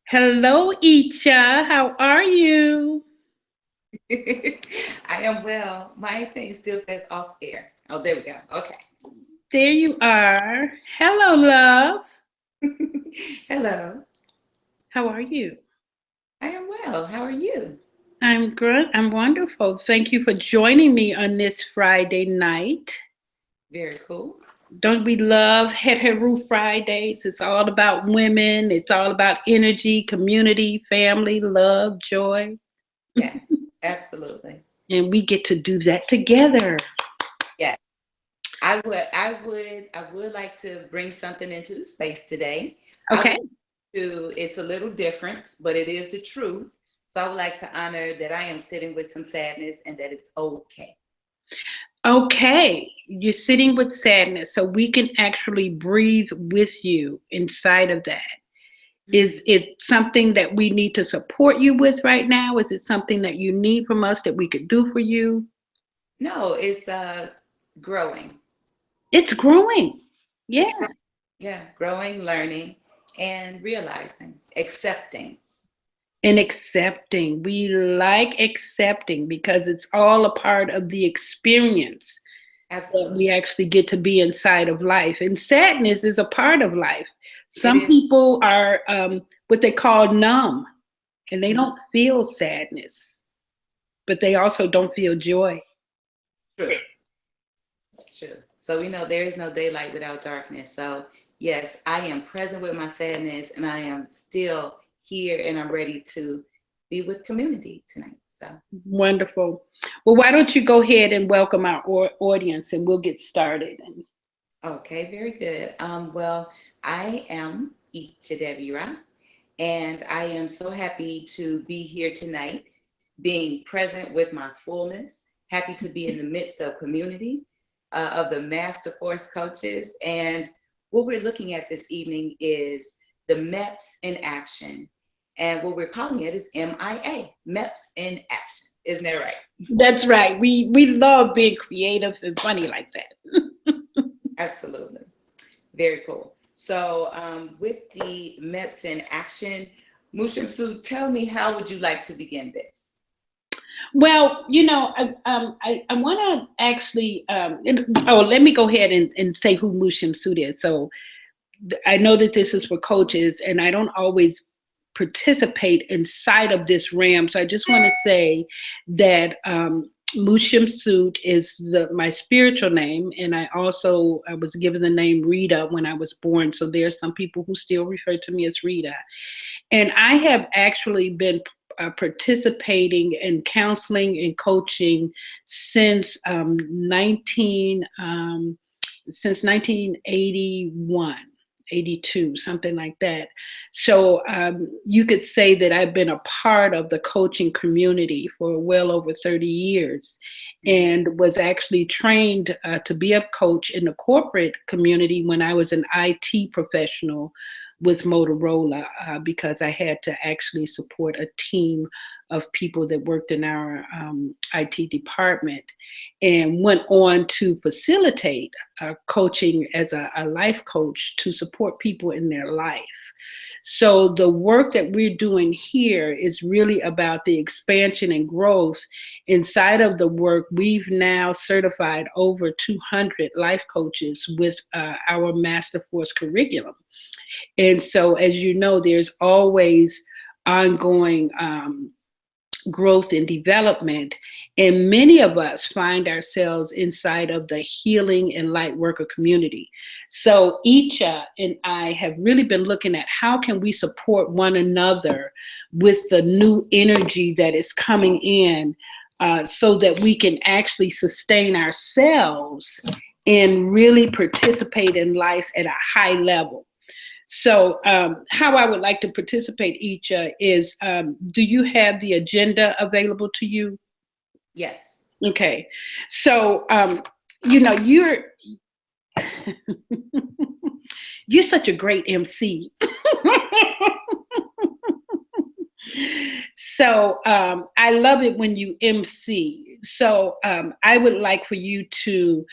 Hello, Iccha. How are you? I am well. My thing still says off air. Oh, there we go. Okay. There you are. Hello, love. Hello. How are you? I am well. How are you? I'm good. I'm wonderful. Thank you for joining me on this Friday night. Very cool. Don't we love Hetero Fridays? It's all about women. It's all about energy, community, family, love, joy. Yes, absolutely. And we get to do that together. Yes. I would like to bring something into the space today. I Okay. would it's a little different, but it is the truth. So I would like to honor that I am sitting with some sadness and that it's okay. Okay, you're sitting with sadness, so we can actually breathe with you inside of that. Mhm. Is it something that we need to support you with right now? Is it something that you need from us that we could do for you? No, it's growing. It's growing. Yeah. It's Yeah, growing, learning, and realizing, accepting. And accepting. We like accepting because it's all a part of the experience that Absolutely. we actually get to be inside of life. And sadness is a part of life. It Some is people are what they call numb and they mhm, don't feel sadness, but they also don't feel joy. true. True. So we know there is no daylight without darkness. So, yes, I am present with my sadness and I am still here and I'm ready to be with community tonight. So, Wonderful. Well, why don't you go ahead and welcome our audience and we'll get started. okay, very good. Well, I am Iccha and I am so happy to be here tonight, being present with my fullness, happy to be in the midst of community, of the Master Force coaches. And what we're looking at this evening is the MEPS in action. And what we're calling it is MIA, MEPS in action. Isn't that right? That's right. We love being creative and funny like that. Absolutely. Very cool. So, with the MEPS in action, Mushamsu, tell me, how would you like to begin this? Well, I want to actually, let me go ahead and say who Mu Shemsu-t is. So I know that this is for coaches, and I don't always participate inside of this realm. So I just want to say that Mu Shemsu-t is my spiritual name, and I was given the name Rita when I was born. So there's some people who still refer to me as Rita, and I have actually been participating in counseling and coaching since 1981, 82, something like that. So you could say that I've been a part of the coaching community for well over 30 years Mhm. and was actually trained to be a coach in the corporate community when I was an IT professional with Motorola because I had to actually support a team of people that worked in our IT department and went on to facilitate coaching as a life coach to support people in their life. So the work that we're doing here is really about the expansion and growth. Inside of the work, we've now certified over 200 life coaches with our Master Force curriculum. And so, as you know, there's always ongoing growth and development. And many of us find ourselves inside of the healing and light worker community. So Icha and I have really been looking at how can we support one another with the new energy that is coming in so that we can actually sustain ourselves and really participate in life at a high level. So, how I would like to participate each is do you have the agenda available to you? Yes. Okay. So, you're you're such a great MC. So, I love it when you MC. So, I would like for you to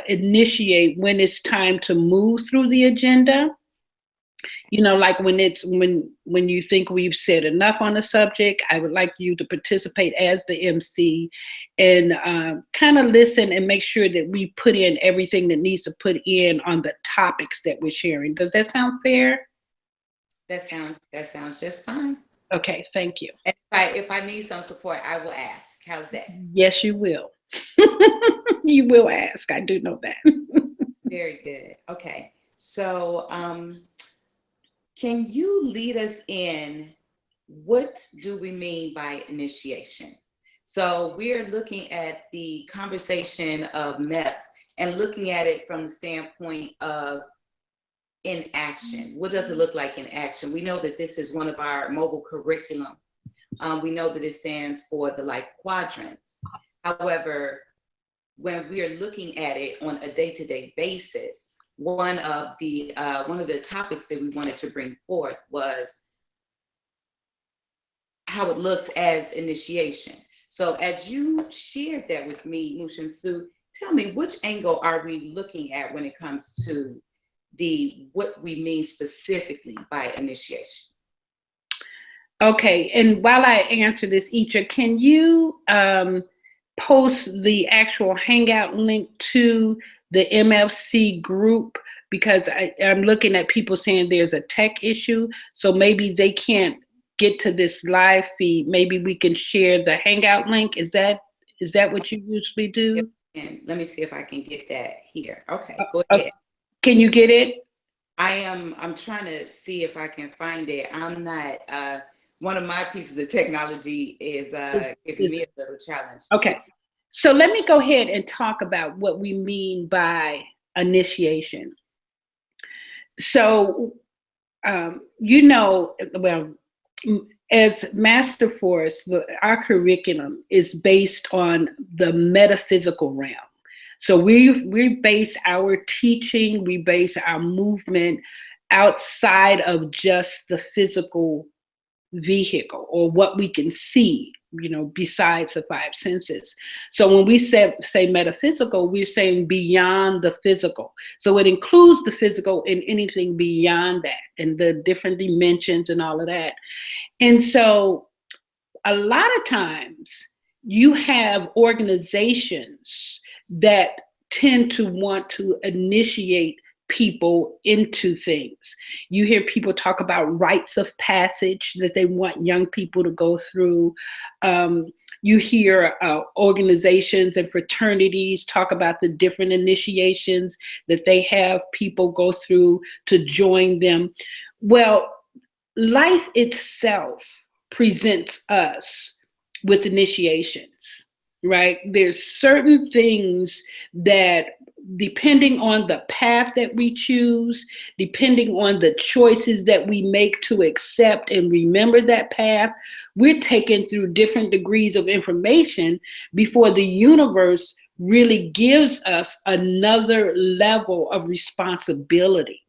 initiate when it's time to move through the agenda. You know, like when you think we've said enough on the subject, I would like you to participate as the MC and kind of listen and make sure that we put in everything that needs to put in on the topics that we're sharing. Does that sound fair? That sounds just fine. Okay, thank you. And if I need some support, I will ask. How's that? Yes, you will. You will ask. I do know that. Very good. Okay. So, can you lead us in what do we mean by initiation? So we're looking at the conversation of MEPS and looking at it from the standpoint of in action. What does it look like in action? We know that this is one of our mobile curriculum. We know that it stands for the life quadrants. However, when we are looking at it on a day-to-day basis, one of the topics that we wanted to bring forth was how it looks as initiation. So as you shared that with me, Mu Shemsu, tell me, which angle are we looking at when it comes to what we mean specifically by initiation? Okay, and while I answer this, Iccha, can you post the actual Hangout link to the MFC group? Because I'm looking at people saying there's a tech issue, so maybe they can't get to this live feed. Maybe we can share the Hangout link. Is that what you usually do? And let me see if I can get that here. Okay, go ahead. Can you get it? I'm trying to see if I can find it. I'm not, one of my pieces of technology is giving me a little challenge. Okay, so let me go ahead and talk about what we mean by initiation. So, you know, well, as Master Force, our curriculum is based on the metaphysical realm. So we base our teaching, we base our movement outside of just the physical vehicle or what we can see, you know, besides the five senses. So when we say metaphysical, we're saying beyond the physical. So it includes the physical and anything beyond that and the different dimensions and all of that. And so a lot of times you have organizations that tend to want to initiate people into things. You hear people talk about rites of passage that they want young people to go through. You hear organizations and fraternities talk about the different initiations that they have people go through to join them. Well, life itself presents us with initiations, right? There's certain things that, depending on the path that we choose, depending on the choices that we make to accept and remember that path, we're taken through different degrees of information before the universe really gives us another level of responsibility.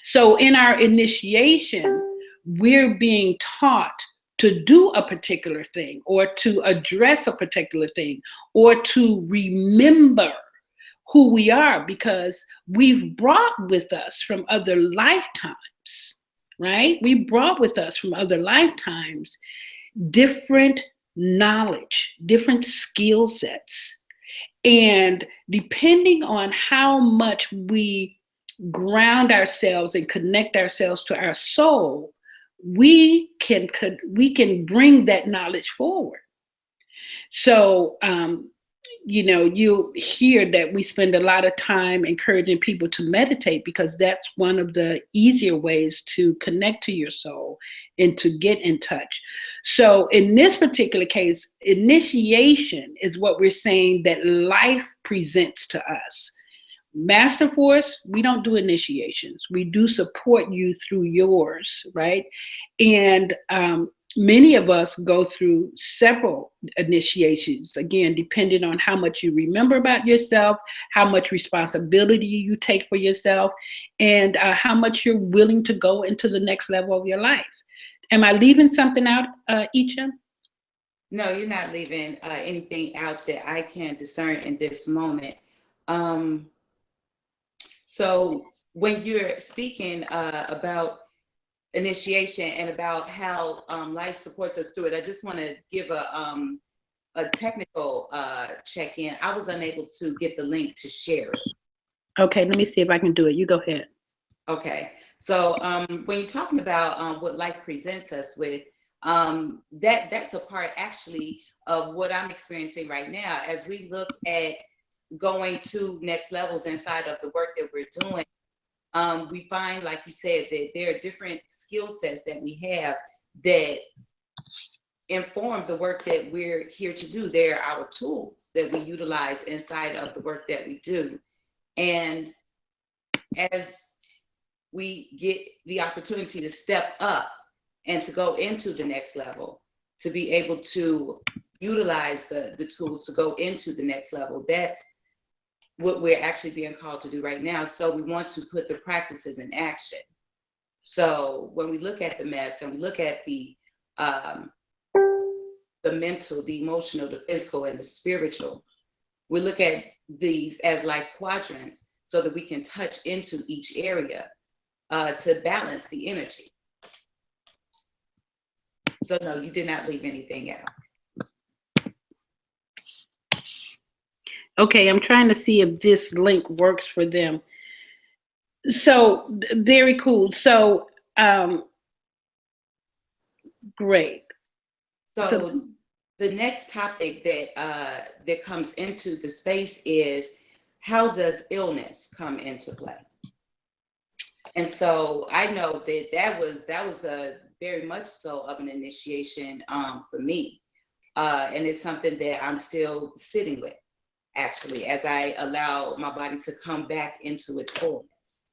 So in our initiation, we're being taught to do a particular thing or to address a particular thing or to remember who we are because we've brought with us from other lifetimes, right? We brought with us from other lifetimes different knowledge, different skill sets. And depending on how much we ground ourselves and connect ourselves to our soul, we can bring that knowledge forward. So, you know, you hear that we spend a lot of time encouraging people to meditate because that's one of the easier ways to connect to your soul and to get in touch. So in this particular case, initiation is what we're saying that life presents to us. Master Force, we don't do initiations. We do support you through yours, right? And many of us go through several initiations, again, depending on how much you remember about yourself, how much responsibility you take for yourself, and how much you're willing to go into the next level of your life. Am I leaving something out, Iccha? No, you're not leaving anything out that I can discern in this moment. So when you're speaking about initiation and about how life supports us through it, I just want to give a technical check-in. I was unable to get the link to share it. Okay, let me see if I can do it. You go ahead. Okay, so when you're talking about what life presents us with, that's a part actually of what I'm experiencing right now as we look at going to next levels inside of the work that we're doing. We find, like you said, that there are different skill sets that we have that inform the work that we're here to do. They're our tools that we utilize inside of the work that we do. And as we get the opportunity to step up and to go into the next level, to be able to utilize the tools to go into the next level, that's what we're actually being called to do right now. So we want to put the practices in action. So when we look at the MEPS and we look at the mental, the emotional, the physical, and the spiritual, we look at these as like quadrants so that we can touch into each area to balance the energy. So no, you did not leave anything out. Okay, I'm trying to see if this link works for them. So very cool. So great. So the next topic that comes into the space is, how does illness come into play? And so I know that was a very much so of an initiation for me, and it's something that I'm still sitting with, actually, as I allow my body to come back into its fullness.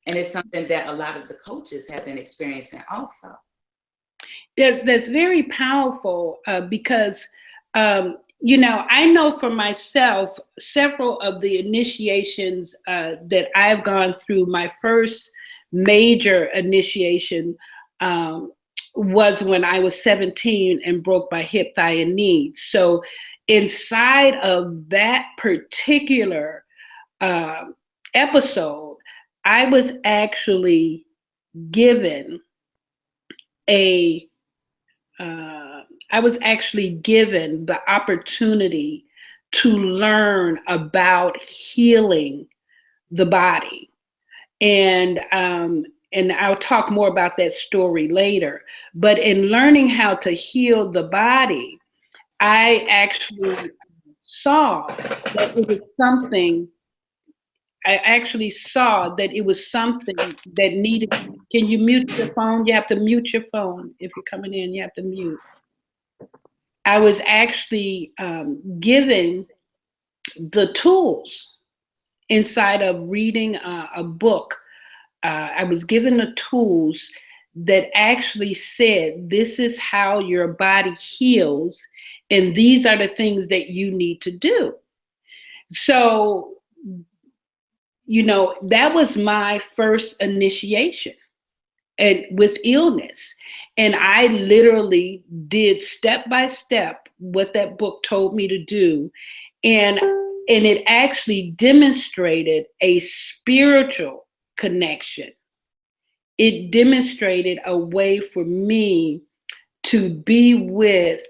And it's something that a lot of the coaches have been experiencing also. That's very powerful because, you know, I know for myself, several of the initiations that I've gone through, my first major initiation was when I was 17 and broke my hip, thigh, and knee. So inside of that particular episode, I was actually given the opportunity to learn about healing the body. And I'll talk more about that story later. But in learning how to heal the body, I actually saw that it was something that needed. Can you mute your phone? You have to mute your phone. If you're coming in, you have to mute. I was actually given the tools inside of reading a book. I was given the tools that actually said, this is how your body heals, and these are the things that you need to do. So, you know, that was my first initiation with illness. And I literally did step by step what that book told me to do. And it actually demonstrated a spiritual connection. It demonstrated a way for me to be with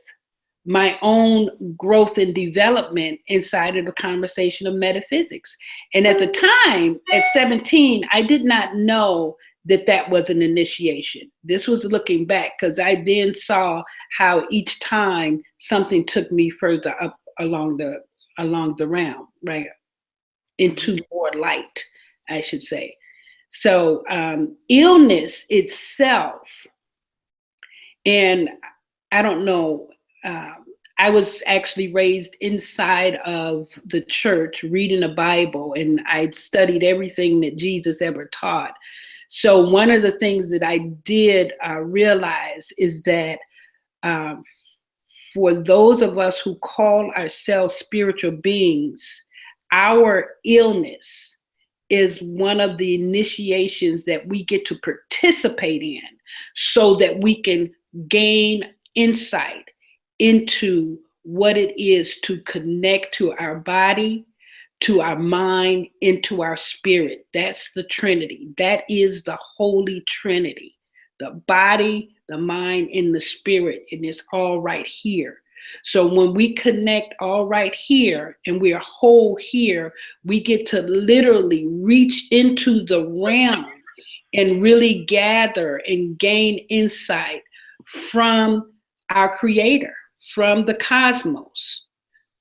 my own growth and development inside of the conversation of metaphysics. And at the time, at 17, I did not know that that was an initiation. This was looking back, because I then saw how each time something took me further up along the realm, right, into more light, I should say. So illness itself, and I don't know, I was actually raised inside of the church reading the Bible, and I studied everything that Jesus ever taught. So one of the things that I did realize is that for those of us who call ourselves spiritual beings, our illness is one of the initiations that we get to participate in so that we can gain insight into what it is to connect to our body, to our mind, into our spirit. That's the Trinity. That is the Holy Trinity. The body, the mind, and the spirit, and it's all right here. So when we connect all right here and we're whole here, we get to literally reach into the realm and really gather and gain insight from our creator, from the cosmos,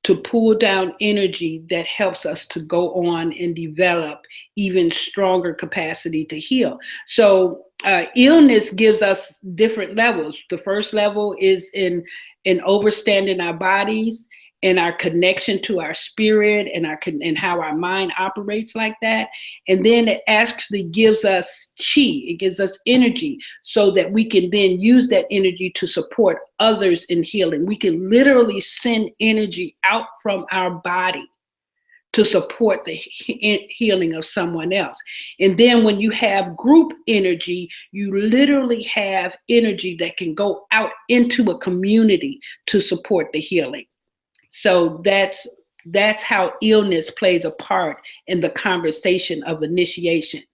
to pull down energy that helps us to go on and develop even stronger capacity to heal. So illness gives us different levels. The first level is in understanding our bodies and our connection to our spirit and how our mind operates like that. And then it actually gives us chi, it gives us energy so that we can then use that energy to support others in healing. We can literally send energy out from our body to support the healing of someone else. And then when you have group energy, you literally have energy that can go out into a community to support the healing. So that's how illness plays a part in the conversation of initiation.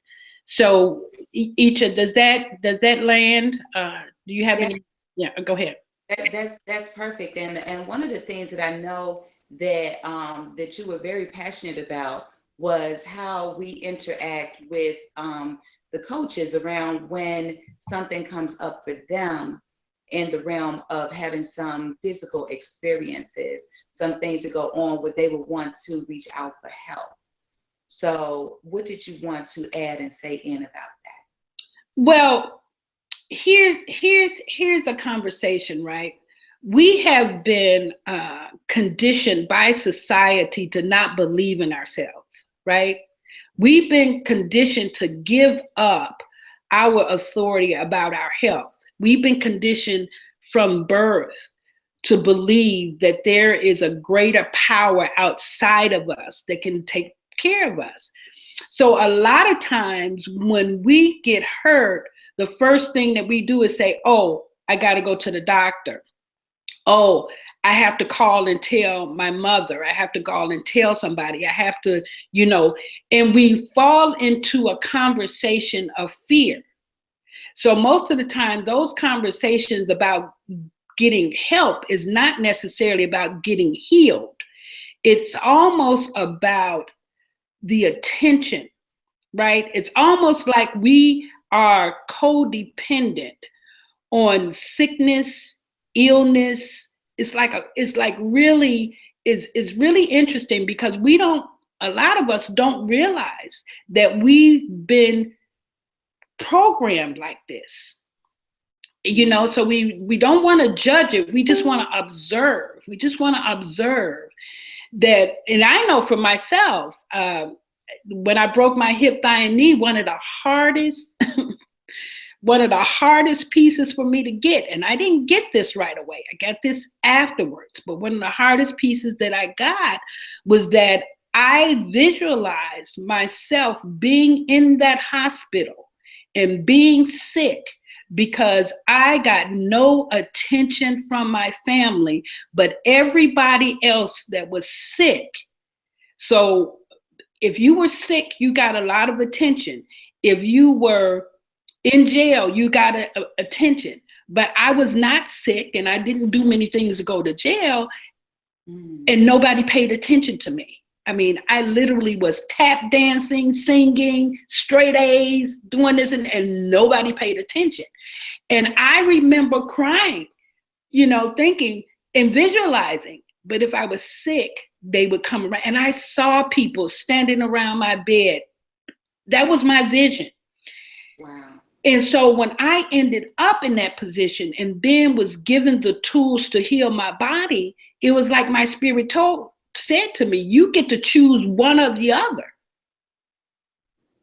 So Iccha, does that land? Do you have any? Yeah, go ahead. That's perfect. And one of the things that I know that that you were very passionate about was how we interact with the coaches around when something comes up for them in the realm of having some physical experiences, some things that go on where they would want to reach out for help. So what did you want to add and say in about that? Well, here's a conversation, right? We have been conditioned by society to not believe in ourselves, right? We've been conditioned to give up our authority about our health. We've been conditioned from birth to believe that there is a greater power outside of us that can take care of us. So a lot of times when we get hurt, the first thing that we do is say, oh, I got to go to the doctor. Oh, I have to call and tell my mother. I have to call and tell somebody. I have to, and we fall into a conversation of fear. So most of the time, those conversations about getting help is not necessarily about getting healed. It's almost about the attention, right? It's almost like we are codependent on sickness, illness. It's really interesting because a lot of us don't realize that we've been programmed like this. So we don't want to judge it. We just want to observe. We just want to observe that. And I know for myself, when I broke my hip, thigh, and knee, one of the hardest pieces for me to get, and I didn't get this right away. I got this afterwards. But one of the hardest pieces that I got was that I visualized myself being in that hospital and being sick because I got no attention from my family, but everybody else that was sick. So if you were sick, you got a lot of attention. If you were in jail, you got attention. But I was not sick and I didn't do many things to go to jail, and nobody paid attention to me. I mean, I literally was tap dancing, singing, straight A's, doing this, and nobody paid attention. And I remember crying, thinking and visualizing. But if I was sick, they would come around. And I saw people standing around my bed. That was my vision. Wow. And so when I ended up in that position and then was given the tools to heal my body, it was like my spirit said to me, you get to choose one or the other.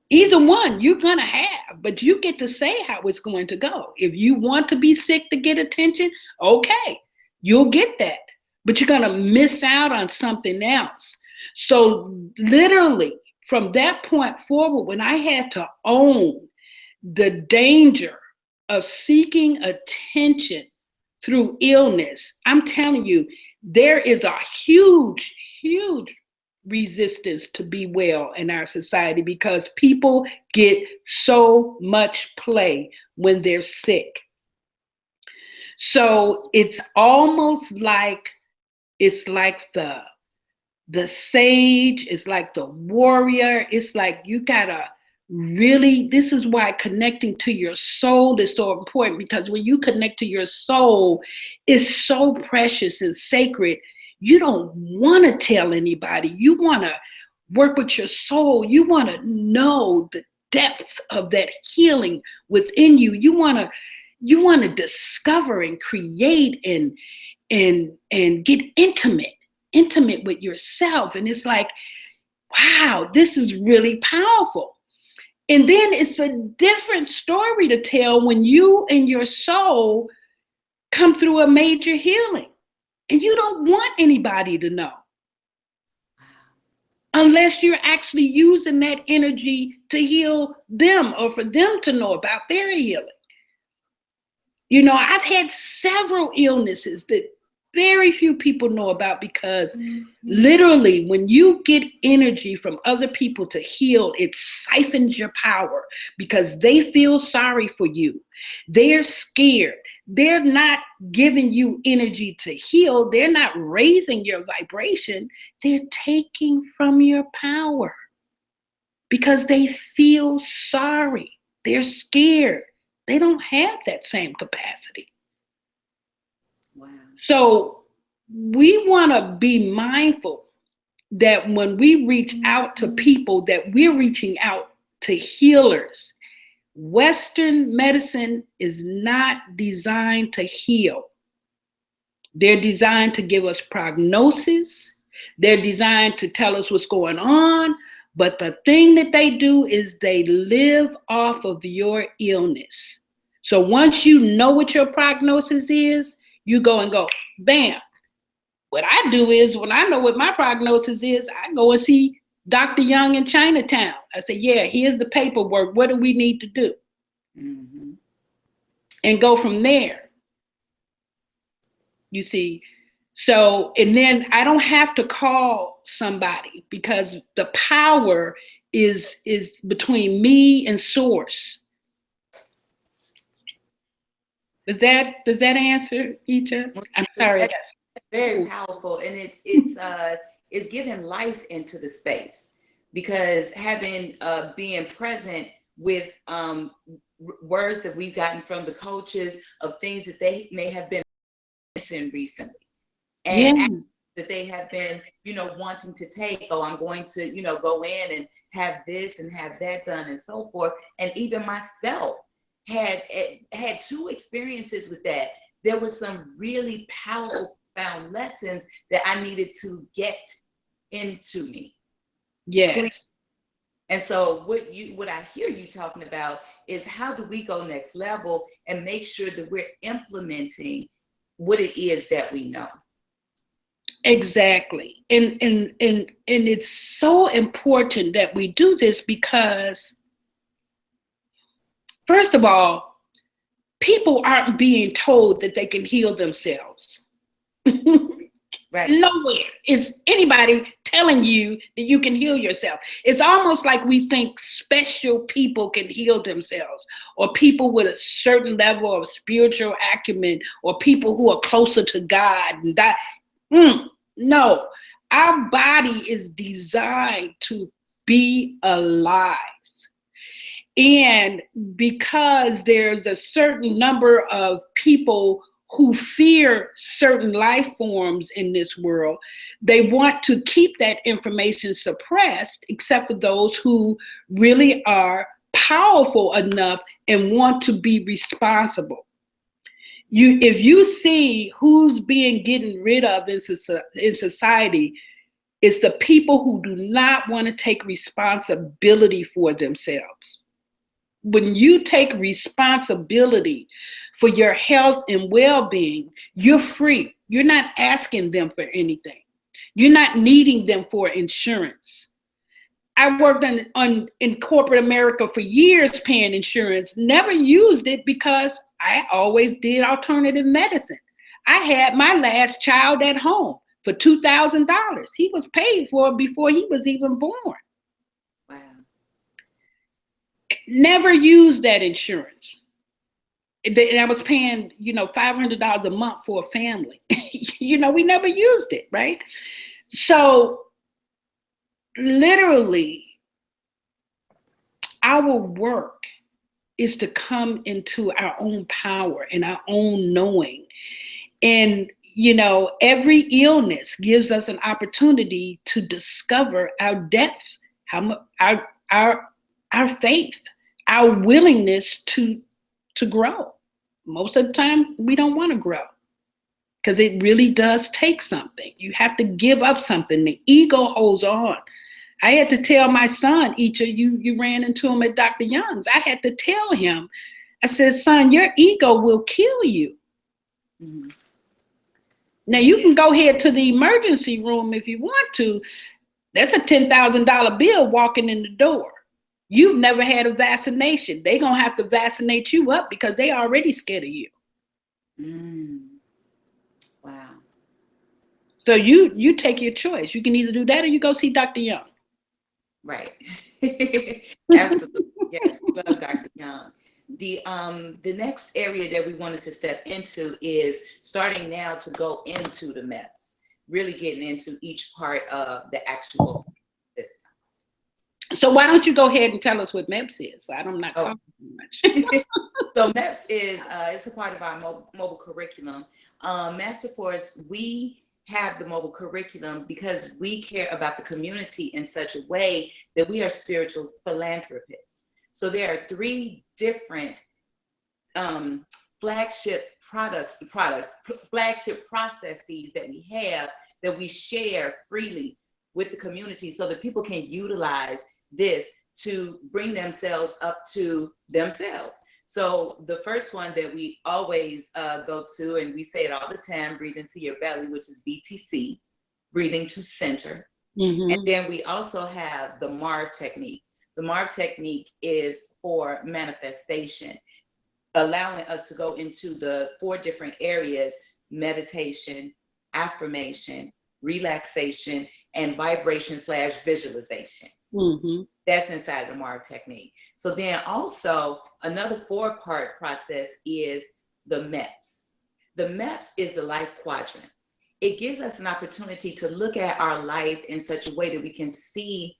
Either one you're going to have, but you get to say how it's going to go. If you want to be sick to get attention, okay, you'll get that, but you're going to miss out on something else. So literally from that point forward, when I had to own the danger of seeking attention through illness, I'm telling you, there is a huge resistance to be well in our society because people get so much play when they're sick. So it's almost like the sage, it's like the warrior. It's like you gotta really, this is why connecting to your soul is so important, because when you connect to your soul, it's so precious and sacred. You don't want to tell anybody. You want to work with your soul. You want to know the depth of that healing within you. You want to discover and create and get intimate with yourself. And it's like, wow, this is really powerful. And then it's a different story to tell when you and your soul come through a major healing. And you don't want anybody to know unless you're actually using that energy to heal them or for them to know about their healing. You know, I've had several illnesses that very few people know about because literally when you get energy from other people to heal, it siphons your power because they feel sorry for you. They're scared. They're not giving you energy to heal. They're not raising your vibration. They're taking from your power because they feel sorry. They're scared. They don't have that same capacity. Wow. So we want to be mindful that when we reach out to people, that we're reaching out to healers. Western medicine is not designed to heal. They're designed to give us prognosis. They're designed to tell us what's going on. But the thing that they do is they live off of your illness. So once you know what your prognosis is, you go and go, bam. What I do is when I know what my prognosis is, I go and see Dr. Young in Chinatown. I say, yeah, here's the paperwork. What do we need to do? Mm-hmm. And go from there. You see, so, and then I don't have to call somebody because the power is between me and source. Does that answer, Iccha? I'm sorry. That's very powerful, and it's giving life into the space because being present with words that we've gotten from the coaches of things that they may have been missing recently, and that they have been, wanting to take. Oh, I'm going to, go in and have this and have that done and so forth. And even myself had two experiences with that. There were some really powerful, profound lessons that I needed to get into me. Yes. And so what I hear you talking about is how do we go next level and make sure that we're implementing what it is that we know. Exactly. And it's so important that we do this because, first of all, people aren't being told that they can heal themselves. Right. Nowhere is anybody telling you that you can heal yourself. It's almost like we think special people can heal themselves, or people with a certain level of spiritual acumen, or people who are closer to God. And that, no, our body is designed to be alive. And because there's a certain number of people who fear certain life forms in this world, they want to keep that information suppressed, except for those who really are powerful enough and want to be responsible. If you see who's being getting rid of in society, it's the people who do not want to take responsibility for themselves. When you take responsibility for your health and well-being, you're free. You're not asking them for anything. You're not needing them for insurance. I worked in corporate America for years paying insurance, never used it because I always did alternative medicine. I had my last child at home for $2,000. He was paid for it before he was even born. Wow. Never used that insurance. And I was paying, $500 a month for a family. We never used it, right? So literally, our work is to come into our own power and our own knowing. And, every illness gives us an opportunity to discover our depth, our faith, our willingness to grow. Most of the time, we don't want to grow because it really does take something. You have to give up something. The ego holds on. I had to tell my son, Iccha, you ran into him at Dr. Young's. I had to tell him, I said, son, your ego will kill you. Mm-hmm. Now, you can go ahead to the emergency room if you want to. That's a $10,000 bill walking in the door. You've never had a vaccination. They're going to have to vaccinate you up because they already scared of you. Wow. So you take your choice. You can either do that or you go see Dr. Young. Right. Absolutely. Yes, we love Dr. Young. The next area that we wanted to step into is starting now to go into the MEPS, really getting into each part of the actual system. So why don't you go ahead and tell us what MEPS is? So I'm not talking too much. So MEPS is it's a part of our mobile curriculum. Master Force, we have the mobile curriculum because we care about the community in such a way that we are spiritual philanthropists. So there are 3 different flagship flagship processes that we have that we share freely with the community so that people can utilize this to bring themselves up to themselves. So the first one that we always go to, and we say it all the time, breathe into your belly, which is BTC, breathing to center. Mm-hmm. And then we also have the MARV technique. The MARV technique is for manifestation, allowing us to go into the 4 different areas: meditation, affirmation, relaxation, and vibration/visualization. Mm-hmm. That's inside the MARV technique. So then also another 4-part process is the MEPS. The MEPS is the life quadrants. It gives us an opportunity to look at our life in such a way that we can see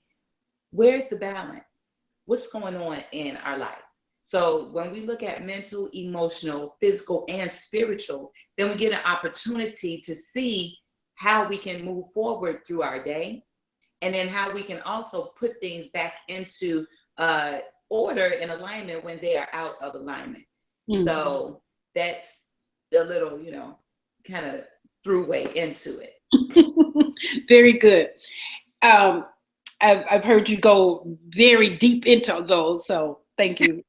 where's the balance, what's going on in our life. So when we look at mental, emotional, physical, and spiritual, then we get an opportunity to see how we can move forward through our day, and then how we can also put things back into order and alignment when they are out of alignment. Mm-hmm. So that's a little, kind of throughway into it. Very good. I've heard you go very deep into those, so thank you.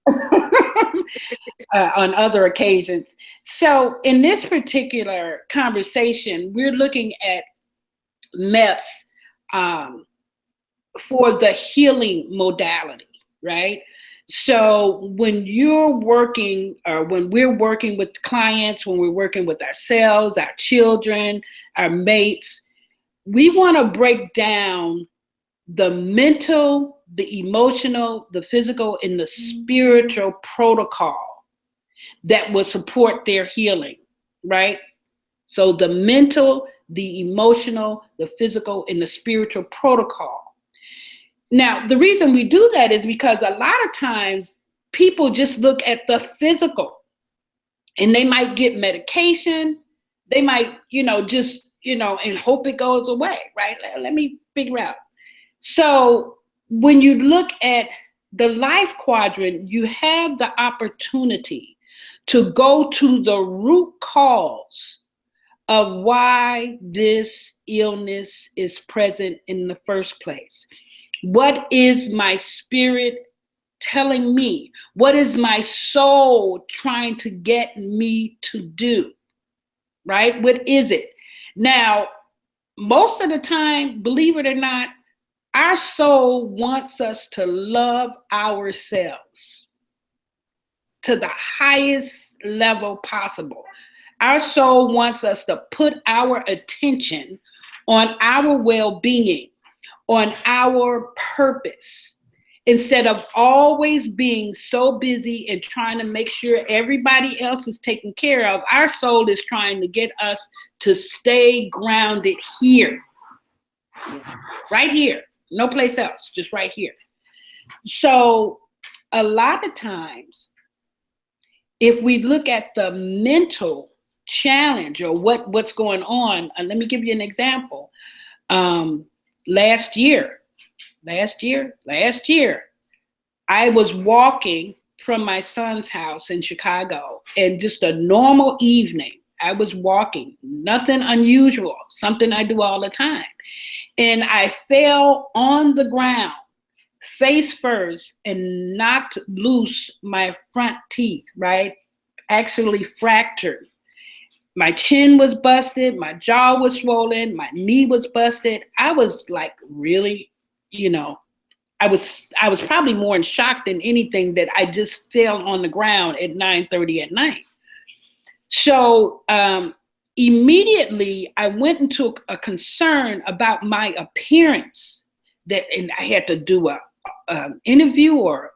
On other occasions. So in this particular conversation, we're looking at MEPS for the healing modality, right? So when you're working, or when we're working with clients, when we're working with ourselves, our children, our mates, we want to break down the mental, the emotional, the physical, and the spiritual protocol that will support their healing, right? So the mental, the emotional, the physical, and the spiritual protocol. Now, the reason we do that is because a lot of times people just look at the physical, and they might get medication. They might, and hope it goes away, right? Let me figure out. So when you look at the life quadrant, you have the opportunity to go to the root cause of why this illness is present in the first place. What is my spirit telling me? What is my soul trying to get me to do? Right? What is it? Now, most of the time, believe it or not, our soul wants us to love ourselves to the highest level possible. Our soul wants us to put our attention on our well-being, on our purpose, instead of always being so busy and trying to make sure everybody else is taken care of. Our soul is trying to get us to stay grounded here, right here, no place else, just right here. So a lot of times, if we look at the mental challenge or what's going on, let me give you an example. Last year, I was walking from my son's house in Chicago, and just a normal evening, I was walking, nothing unusual, something I do all the time. And I fell on the ground, face first, and knocked loose my front teeth, right? Actually fractured. My chin was busted, my jaw was swollen, my knee was busted. I was like really, I was probably more in shock than anything that I just fell on the ground at 9:30 at night. So immediately I went into a concern about my appearance, and I had to do a interview or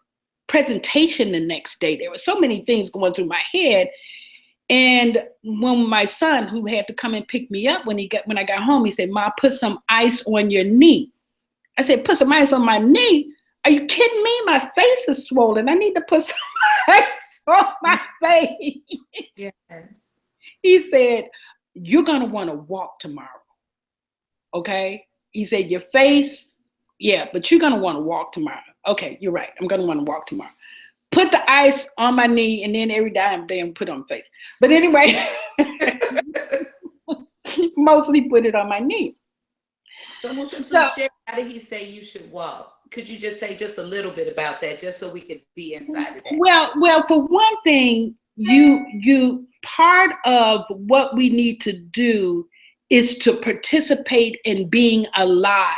presentation the next day. There were so many things going through my head. And when my son, who had to come and pick me up when I got home, he said, "Ma, put some ice on your knee." I said, "Put some ice on my knee? Are you kidding me? My face is swollen. I need to put some ice on my face." Yes. He said, "You're going to want to walk tomorrow. Okay?" He said, "Your face, yeah, but you're going to want to walk tomorrow." Okay, you're right. I'm going to want to walk tomorrow. Put the ice on my knee, and then every damn day put it on my face. But anyway, mostly put it on my knee. So share, how did he say you should walk? Could you just say just a little bit about that, just so we could be inside of that? Well, for one thing, you part of what we need to do is to participate in being alive.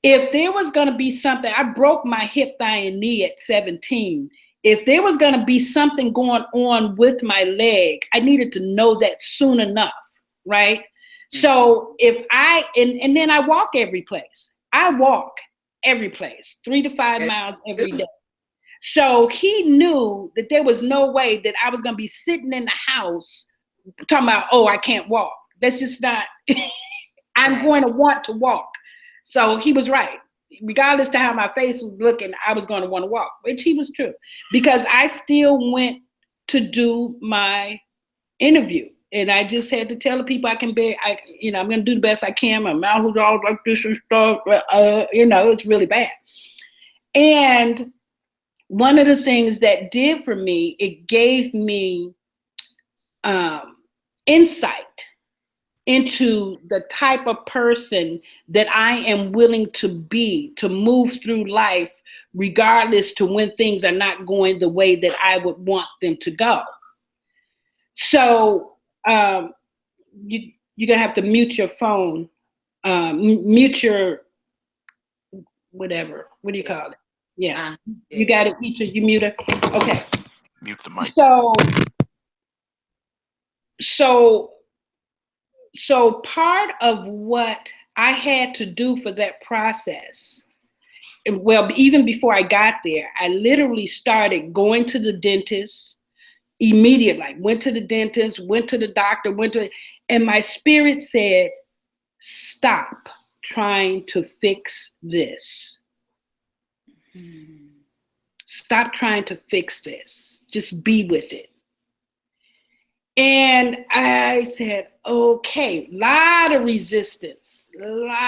If there was going to be something, I broke my hip, thigh, and knee at 17. If there was going to be something going on with my leg, I needed to know that soon enough, right? Mm-hmm. So and then I walk every place. I walk every place, 3 to 5 miles every day. So he knew that there was no way that I was going to be sitting in the house talking about, "Oh, I can't walk." That's just not, I'm going to want to walk. So he was right. Regardless to how my face was looking, I was going to want to walk, which he was true, because I still went to do my interview. And I just had to tell the people I'm going to do the best I can. My mouth was all like this and stuff. It's really bad. And one of the things that did for me, it gave me insight into the type of person that I am willing to be, to move through life, regardless to when things are not going the way that I would want them to go. So you're gonna have to mute your phone, mute your whatever. What do you call it? Yeah, you got it. You mute her. Okay. Mute the mic. So part of what I had to do for that process, well, even before I got there, I literally started going to the dentist immediately. Went to the dentist, went to the doctor, and my spirit said, "Stop trying to fix this. Stop trying to fix this. Just be with it." And I said, okay, lot of resistance. I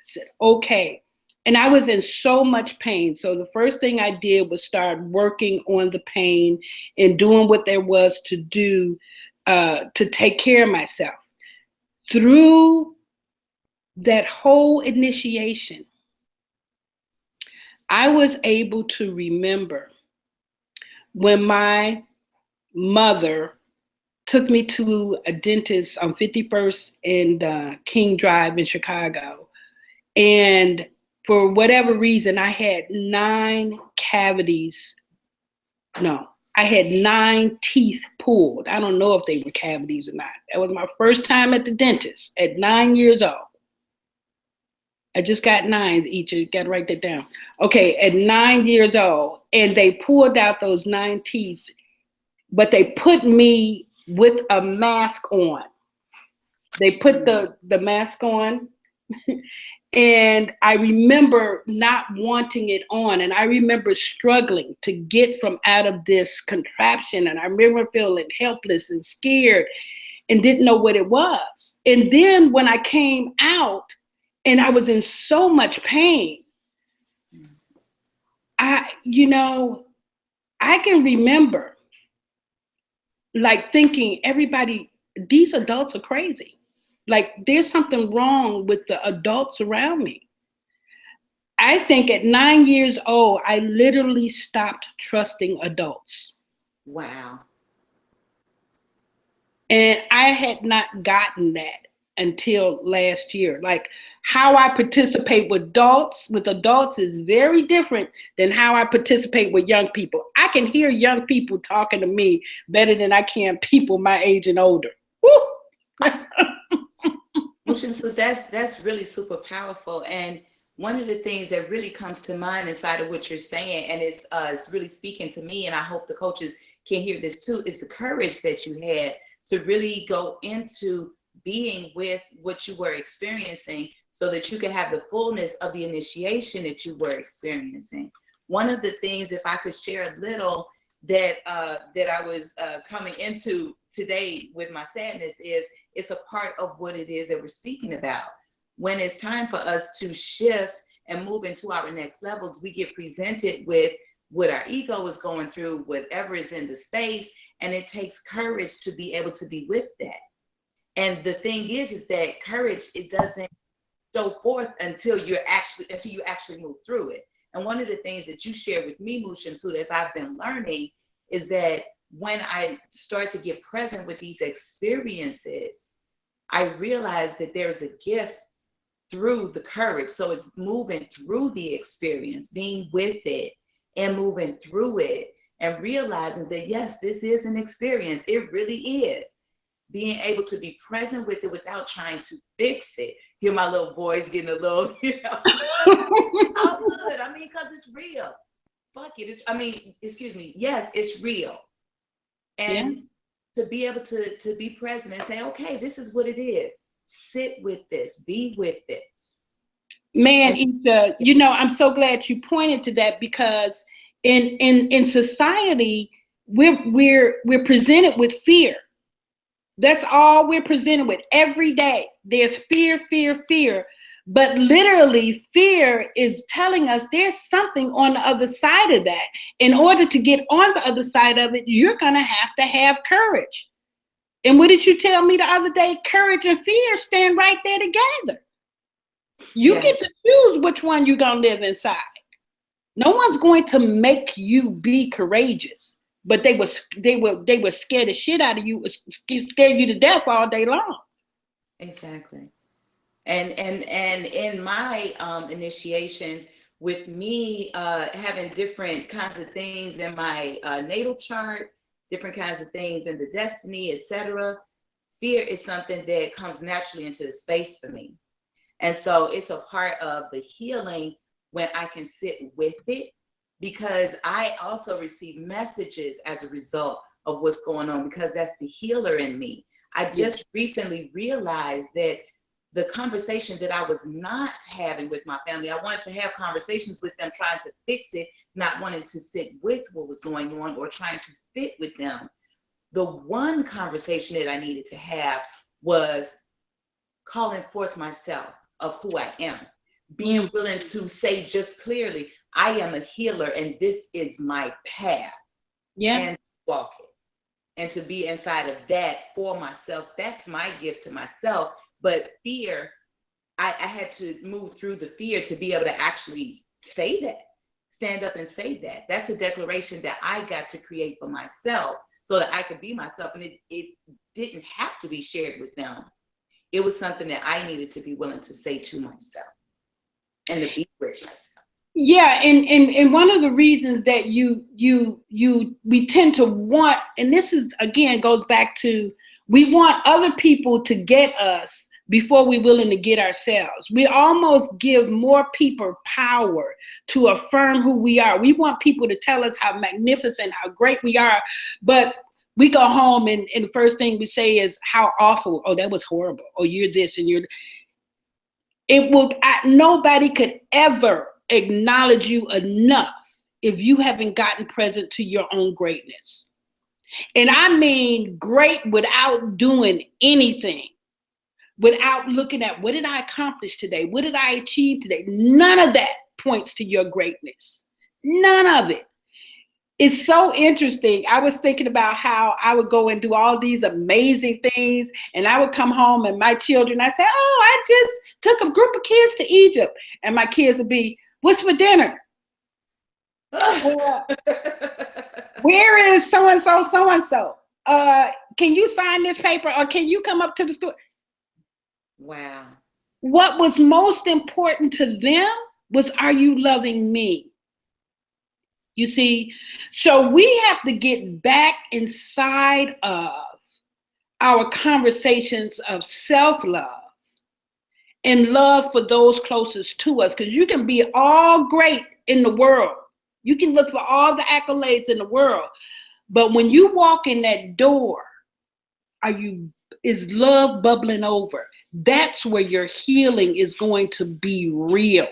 said, okay. And I was in so much pain. So the first thing I did was start working on the pain and doing what there was to do to take care of myself. Through that whole initiation, I was able to remember when my mother took me to a dentist on 51st and King Drive in Chicago. And for whatever reason, I had 9 cavities. No, I had 9 teeth pulled. I don't know if they were cavities or not. That was my first time at the dentist at 9 years old. I just got 9 each. You got to write that down. Okay, at 9 years old, and they pulled out those 9 teeth, but they put me with a mask on. They put the mask on, and I remember not wanting it on, and I remember struggling to get from out of this contraption, and I remember feeling helpless and scared and didn't know what it was. And then when I came out and I was in so much pain, I can remember like thinking, everybody, these adults are crazy. Like there's something wrong with the adults around me. I think at 9 years old, I literally stopped trusting adults. Wow. And I had not gotten that until last year. Like how I participate with adults is very different than how I participate with young people. I can hear young people talking to me better than I can people my age and older. Woo! So that's really super powerful. And one of the things that really comes to mind inside of what you're saying, and it's really speaking to me, and I hope the coaches can hear this too, is the courage that you had to really go into being with what you were experiencing so that you could have the fullness of the initiation that you were experiencing. One of the things, if I could share a little, that I was coming into today with my sadness, is it's a part of what it is that we're speaking about. When it's time for us to shift and move into our next levels, we get presented with what our ego is going through, whatever is in the space, and it takes courage to be able to be with that. And the thing is that courage, it doesn't show forth until you actually move through it. And one of the things that you shared with me, Mu Shemsu-t, as I've been learning, is that when I start to get present with these experiences, I realize that there's a gift through the courage. So it's moving through the experience, being with it and moving through it, and realizing that, yes, this is an experience. It really is. Being able to be present with it without trying to fix it. Hear my little boys getting a little, it's all good. I mean, because it's real. Fuck it. Excuse me. Yes, it's real. And to be able to be present and say, okay, this is what it is. Sit with this, be with this. Man, Iccha, I'm so glad you pointed to that, because in society, we're presented with fear. That's all we're presented with every day. There's fear, fear, fear. But literally, fear is telling us there's something on the other side of that. In order to get on the other side of it, you're going to have courage. And what did you tell me the other day? Courage and fear stand right there together. You get to choose which one you're going to live inside. No one's going to make you be courageous. But they were scared the shit out of you, scared you to death all day long. Exactly. And in my initiations, with me having different kinds of things in my natal chart, different kinds of things in the destiny, etc., fear is something that comes naturally into the space for me. And so it's a part of the healing when I can sit with it, because I also receive messages as a result of what's going on, because that's the healer in me. I just recently realized that the conversation that I was not having with my family, I wanted to have conversations with them, trying to fix it, not wanting to sit with what was going on or trying to fit with them. The one conversation that I needed to have was calling forth myself of who I am, being willing to say just clearly, I am a healer and this is my path. And walk it. And to be inside of that for myself, that's my gift to myself. But fear, I had to move through the fear to be able to actually say that, stand up and say that. That's a declaration that I got to create for myself so that I could be myself. And it didn't have to be shared with them. It was something that I needed to be willing to say to myself and to be with myself. Yeah, and one of the reasons that we tend to want, and this is again goes back to, we want other people to get us before we're willing to get ourselves. We almost give more people power to affirm who we are. We want people to tell us how magnificent, how great we are, but we go home and the first thing we say is how awful. Oh, that was horrible. Oh, you're this and you're. It will. Nobody could ever acknowledge you enough if you haven't gotten present to your own greatness. And I mean great without doing anything, without looking at what did I accomplish today? What did I achieve today? None of that points to your greatness. None of it. It's so interesting. I was thinking about how I would go and do all these amazing things, and I would come home and my children, I say, oh, I just took a group of kids to Egypt. And my kids would be, what's for dinner? Where is so-and-so, so-and-so? Can you sign this paper, or can you come up to the school? Wow. What was most important to them was, are you loving me? You see, so we have to get back inside of our conversations of self-love and love for those closest to us, because you can be all great in the world. You can look for all the accolades in the world. But when you walk in that door, is love bubbling over? That's where your healing is going to be real.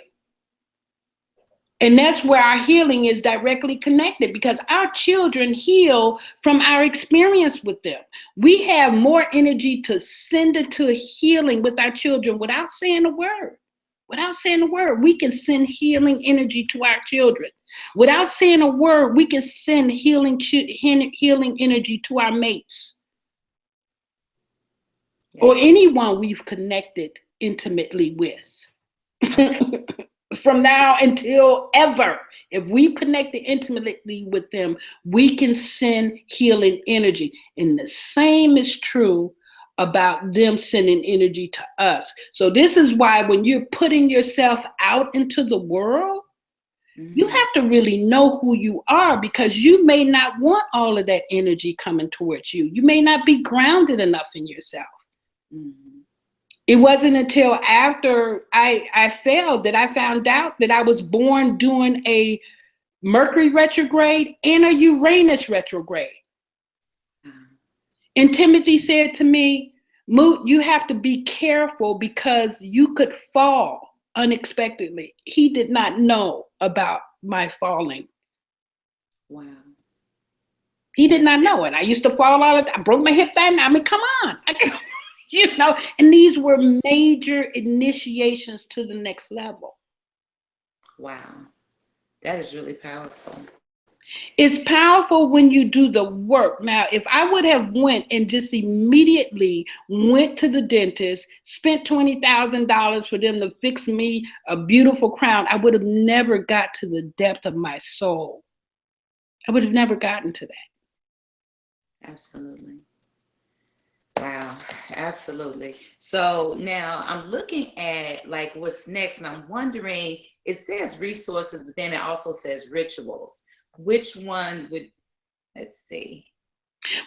And that's where our healing is directly connected, because our children heal from our experience with them. We have more energy to send it to healing with our children without saying a word. Without saying a word, we can send healing energy to our children. Without saying a word, we can send healing energy to our mates, or anyone we've connected intimately with. From now until ever, if we connected intimately with them, we can send healing energy. And the same is true about them sending energy to us. So this is why when you're putting yourself out into the world, you have to really know who you are, because you may not want all of that energy coming towards you. You may not be grounded enough in yourself. It wasn't until after I failed that I found out that I was born during a Mercury retrograde and a Uranus retrograde. And Timothy said to me, Moot, you have to be careful because you could fall unexpectedly. He did not know about my falling. Wow. He did not know it. I used to fall all the time. I broke my hip that night. I mean, come on. You know, and these were major initiations to the next level. Wow. That is really powerful. It's powerful when you do the work. Now, if I would have went and just immediately went to the dentist, spent $20,000 for them to fix me a beautiful crown, I would have never got to the depth of my soul. I would have never gotten to that. Absolutely. Wow, absolutely. So now I'm looking at like what's next, and I'm wondering, it says resources, but then it also says rituals. Which one would, let's see.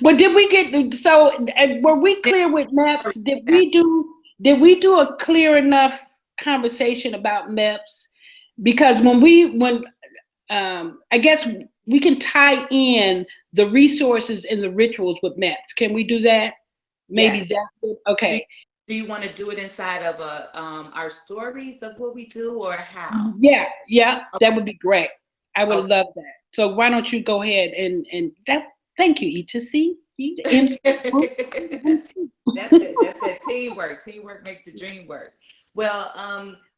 Well, did we get, so were we clear with MEPS? Did we do a clear enough conversation about MEPS? Because I guess we can tie in the resources and the rituals with MEPS. Can we do that? Maybe that's okay. Do you want to do it inside of our stories of what we do, or how? Yeah, okay. That would be great. I would love that. So why don't you go ahead and that? Thank you, Iccha. See, That's it. That's it. Teamwork. Teamwork makes the dream work. Well,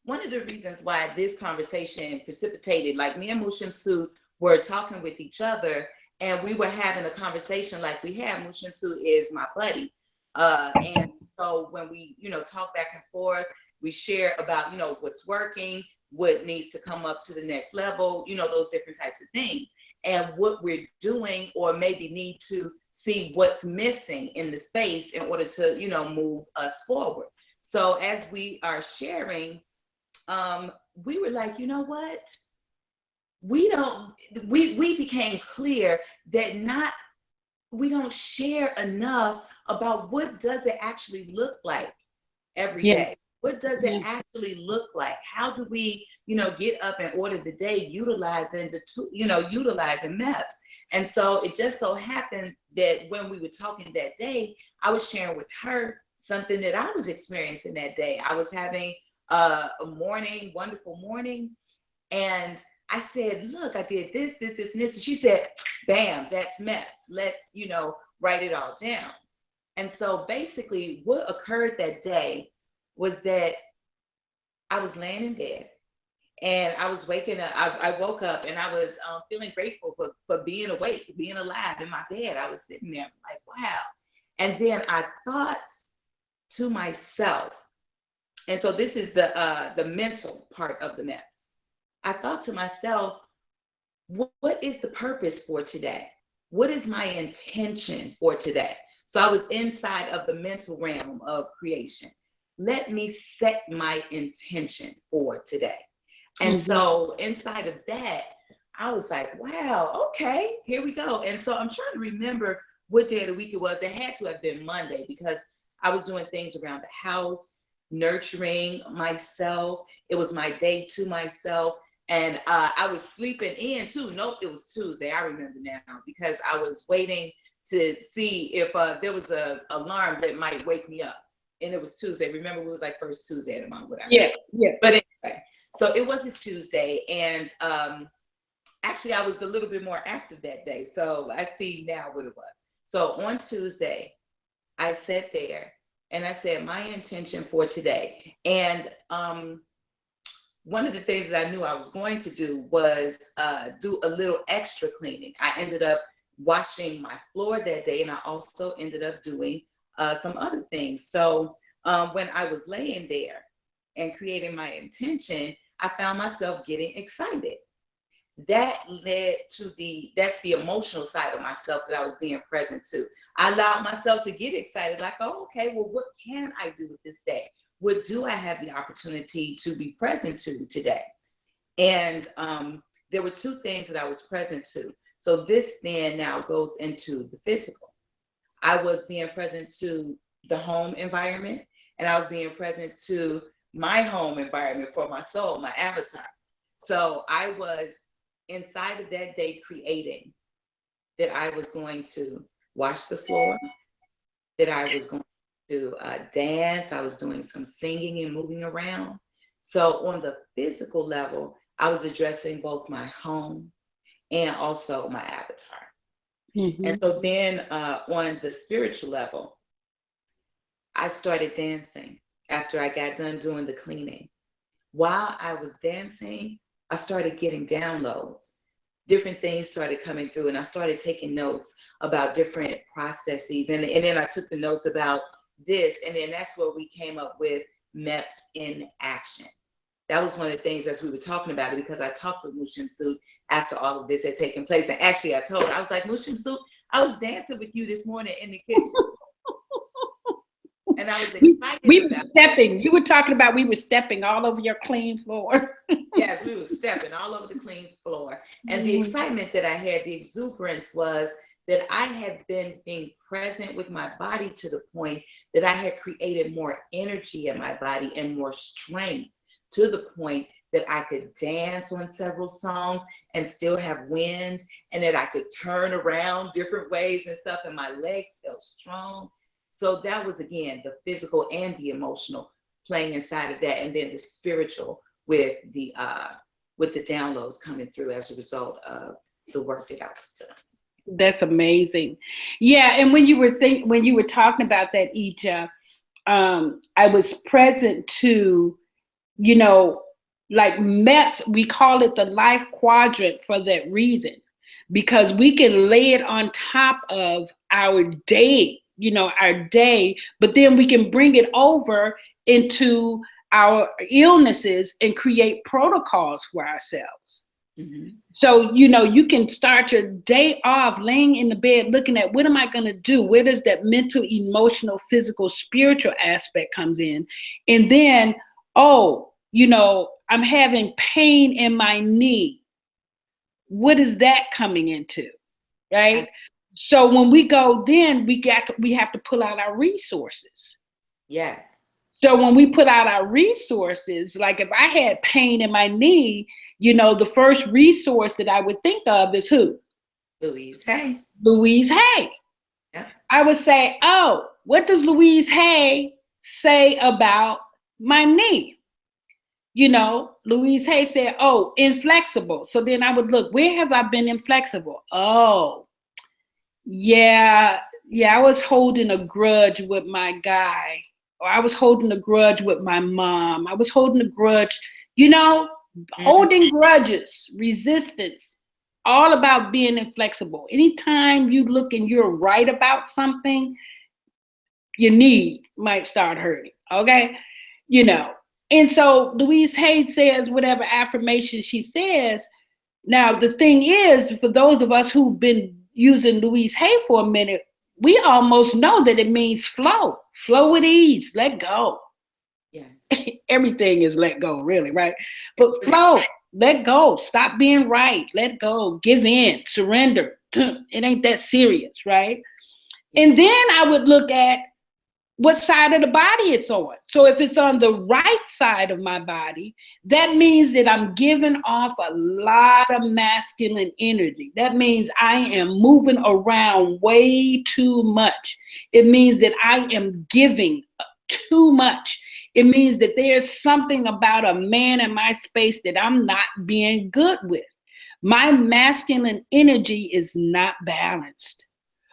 one of the reasons why this conversation precipitated, like me and Mu Shemsu were talking with each other, and we were having a conversation like we have. Mu Shemsu is my buddy. And so when we, talk back and forth, we share about, what's working, what needs to come up to the next level, those different types of things, and what we're doing, or maybe need to see what's missing in the space in order to, move us forward. So as we are sharing, we were like, you know what? we became clear that we don't share enough about what does it actually look like every Yeah. day. What does it actually look like? How do we, get up and order the day utilizing utilizing MEPS? And so it just so happened that when we were talking that day, I was sharing with her something that I was experiencing that day. I was having a wonderful morning. And I said, look, I did this, this, this, and this. And she said, bam, that's MEPS. Let's, write it all down. And so basically what occurred that day was that I was laying in bed and I was waking up. I woke up and I was feeling grateful for being awake, being alive in my bed. I was sitting there like, wow. And then I thought to myself, and so this is the mental part of the MEPS. I thought to myself, what is the purpose for today? What is my intention for today? So I was inside of the mental realm of creation. Let me set my intention for today. And so inside of that, I was like, wow, okay, here we go. And so I'm trying to remember what day of the week it was. It had to have been Monday because I was doing things around the house, nurturing myself. It was my day to myself. And I was sleeping in too. Nope, it was Tuesday. I remember now because I was waiting to see if there was an alarm that might wake me up. And it was Tuesday. Remember, it was like first Tuesday of the month, whatever. Yeah, yeah. But anyway, so it was a Tuesday. And actually, I was a little bit more active that day. So I see now what it was. So on Tuesday, I sat there and I said, my intention for today. And one of the things that I knew I was going to do was do a little extra cleaning. I ended up washing my floor that day, and I also ended up doing some other things. So when I was laying there and creating my intention, I found myself getting excited. That led to that's the emotional side of myself that I was being present to. I allowed myself to get excited, like, oh, okay, well, what can I do with this day? What do I have the opportunity to be present to today? And there were two things that I was present to. So this then now goes into the physical. I was being present to the home environment, and I was being present to my home environment for my soul, my avatar. So I was inside of that day creating that I was going to wash the floor, that I was going to dance. I was doing some singing and moving around. So on the physical level, I was addressing both my home and also my avatar. And so then on the spiritual level, I started dancing after I got done doing the cleaning. While I was dancing, I started getting downloads. Different things started coming through, and I started taking notes about different processes. And then I took the notes about this, and then that's where we came up with MEPS in action. That was one of the things as we were talking about it, because I talked with Mu Shemsu-t after all of this had taken place. And actually I told her, I was like, Mu Shemsu-t, I was dancing with you this morning in the kitchen. And I was excited. We were stepping. You were talking about we were stepping all over your clean floor. Yes, we were stepping all over the clean floor. And the excitement that I had, the exuberance was that I had been being present with my body to the point that I had created more energy in my body and more strength, to the point that I could dance on several songs and still have wind, and that I could turn around different ways and stuff, and my legs felt strong. So that was, again, the physical and the emotional playing inside of that, and then the spiritual with the downloads coming through as a result of the work that I was doing. That's amazing. Yeah, and when you were talking about that, Iccha, I was present to, like MEPS, we call it the life quadrant for that reason, because we can lay it on top of our day, but then we can bring it over into our illnesses and create protocols for ourselves. So, you can start your day off laying in the bed looking at, what am I going to do? Where does that mental, emotional, physical, spiritual aspect comes in? And then, I'm having pain in my knee. what is that coming into, right? So when we go, then we have to pull out our resources. Yes. So when we put out our resources, like if I had pain in my knee, the first resource that I would think of is who? Louise Hay. Louise Hay. Yeah. I would say, oh, what does Louise Hay say about my knee? Louise Hay said, oh, inflexible. So then I would look, where have I been inflexible? Oh, yeah, I was holding a grudge with my guy, or I was holding a grudge with my mom. I was holding a grudge, holding grudges, resistance, all about being inflexible. Anytime you look and you're right about something, your knee might start hurting, okay? And so Louise Hay says whatever affirmation she says. Now, the thing is, for those of us who've been using Louise Hay for a minute, we almost know that it means flow with ease, let go. Yes. Everything is let go, really, right? But flow, let go, stop being right, let go, give in, surrender. It ain't that serious, right? And then I would look at what side of the body it's on. So if it's on the right side of my body, that means that I'm giving off a lot of masculine energy. That means I am moving around way too much. It means that I am giving too much. It means that there's something about a man in my space that I'm not being good with. My masculine energy is not balanced.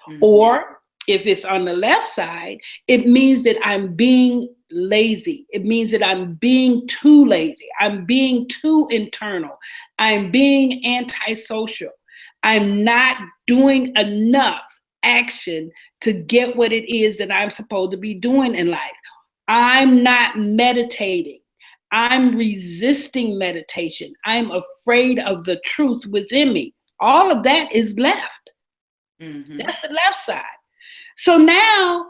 Mm-hmm. Or if it's on the left side, it means that I'm being lazy. It means that I'm being too lazy. I'm being too internal. I'm being antisocial. I'm not doing enough action to get what it is that I'm supposed to be doing in life. I'm not meditating. I'm resisting meditation. I'm afraid of the truth within me. All of that is left. Mm-hmm. That's the left side. So now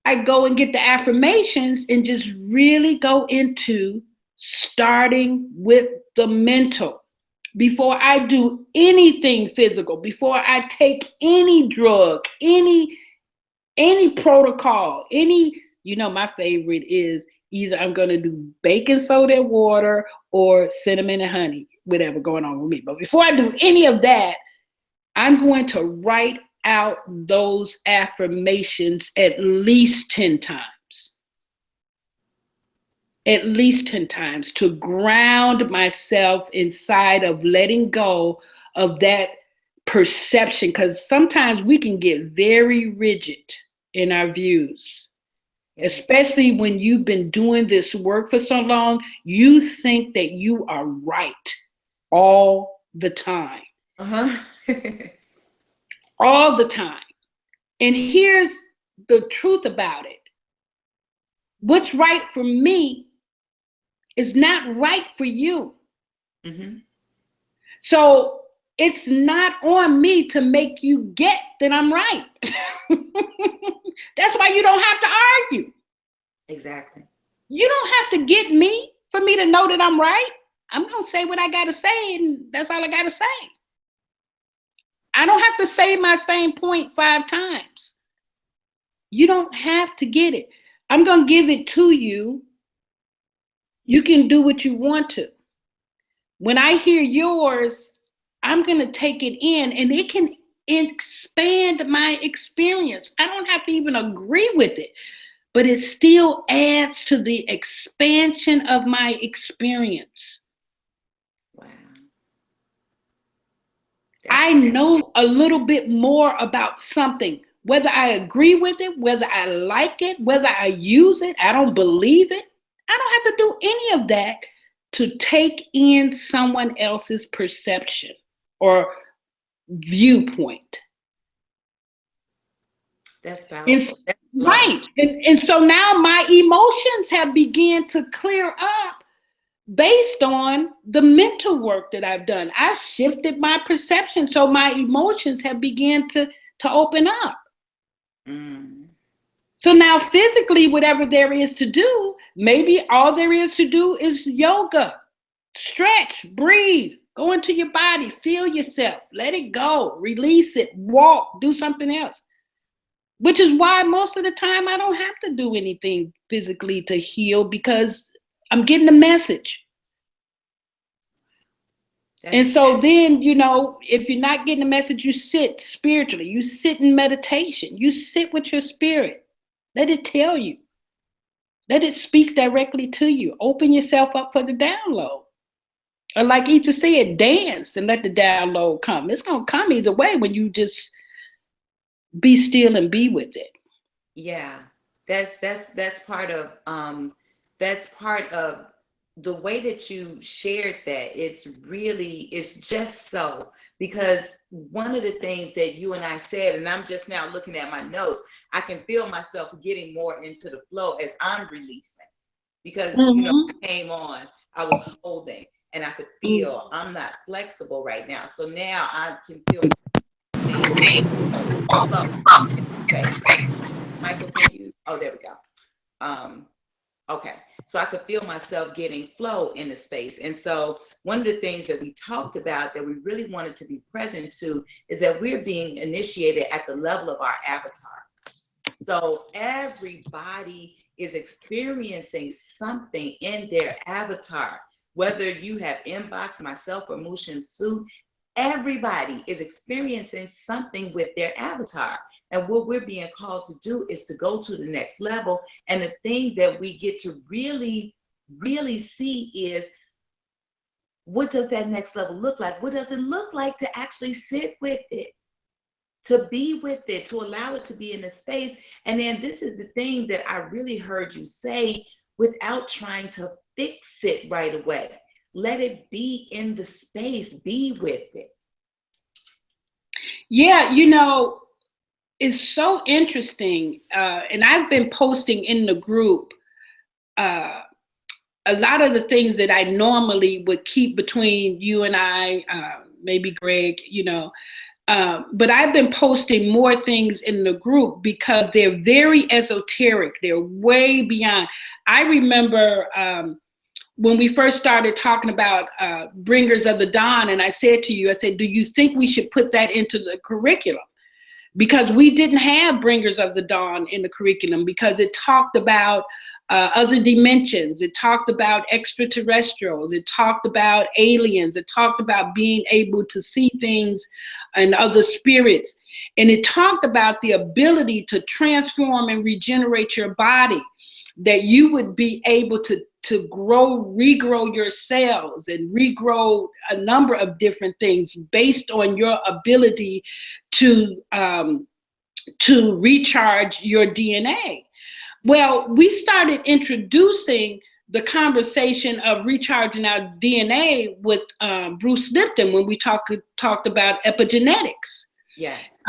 I go and get the affirmations and just really go into starting with the mental. Before I do anything physical, before I take any drug, any protocol, my favorite is either I'm going to do baking soda and water or cinnamon and honey, whatever going on with me. But before I do any of that, I'm going to write out those affirmations at least 10 times. At least 10 times to ground myself inside of letting go of that perception. Because sometimes we can get very rigid in our views. Especially when you've been doing this work for so long, you think that you are right all the time. All the time. And here's the truth about it. What's right for me is not right for you. Mm-hmm. So it's not on me to make you get that I'm right. That's why you don't have to argue. Exactly. You don't have to get me for me to know that I'm right. I'm going to say what I got to say, and that's all I got to say. I don't have to say my same point 5 times. You don't have to get it. I'm going to give it to you. You can do what you want to. When I hear yours, I'm going to take it in, and it can expand my experience. I don't have to even agree with it, but it still adds to the expansion of my experience. Wow. I know a little bit more about something, whether I agree with it, whether I like it, whether I use it, I don't believe it. I don't have to do any of that to take in someone else's perception or viewpoint. That's powerful. Right. And so now my emotions have begun to clear up based on the mental work that I've done. I've shifted my perception. So my emotions have begun to open up. Mm. So now physically, whatever there is to do, maybe all there is to do is yoga, stretch, breathe, Go into your body, feel yourself, let it go, release it, walk, do something else. Which is why most of the time I don't have to do anything physically to heal, because I'm getting a message. And so then, you know, if you're not getting a message, you sit spiritually, you sit in meditation, you sit with your spirit. Let it tell you. Let it speak directly to you. Open yourself up for the download. Or like Iccha said, dance and let the download come. It's going to come either way when you just be still and be with it. Yeah, that's part of the way that you shared that. It's just so, because one of the things that you and I said, and I'm just now looking at my notes, I can feel myself getting more into the flow as I'm releasing, because you know, I came on, I was holding, and I could feel I'm not flexible right now. So now I can feel okay. Michael, can you? Oh, there we go. Okay, so I could feel myself getting flow in the space. And so one of the things that we talked about that we really wanted to be present to is that we're being initiated at the level of our avatar. So everybody is experiencing something in their avatar, whether you have inboxed myself or Mu Shemsu-t, everybody is experiencing something with their avatar. And what we're being called to do is to go to the next level. And the thing that we get to really, really see is, what does that next level look like? What does it look like to actually sit with it, to be with it, to allow it to be in the space? And then this is the thing that I really heard you say, without trying to fix it right away. Let it be in the space, be with it. Yeah, you know, it's so interesting. And I've been posting in the group a lot of the things that I normally would keep between you and I, maybe Greg, you know, but I've been posting more things in the group because they're very esoteric. They're way beyond. I remember when we first started talking about Bringers of the Dawn, and I said to you, I said, do you think we should put that into the curriculum? Because we didn't have Bringers of the Dawn in the curriculum, because it talked about other dimensions. It talked about extraterrestrials. It talked about aliens. It talked about being able to see things and other spirits. And it talked about the ability to transform and regenerate your body, that you would be able to regrow your cells and regrow a number of different things based on your ability to recharge your DNA. Well, we started introducing the conversation of recharging our DNA with Bruce Lipton when we talked about epigenetics. Yes.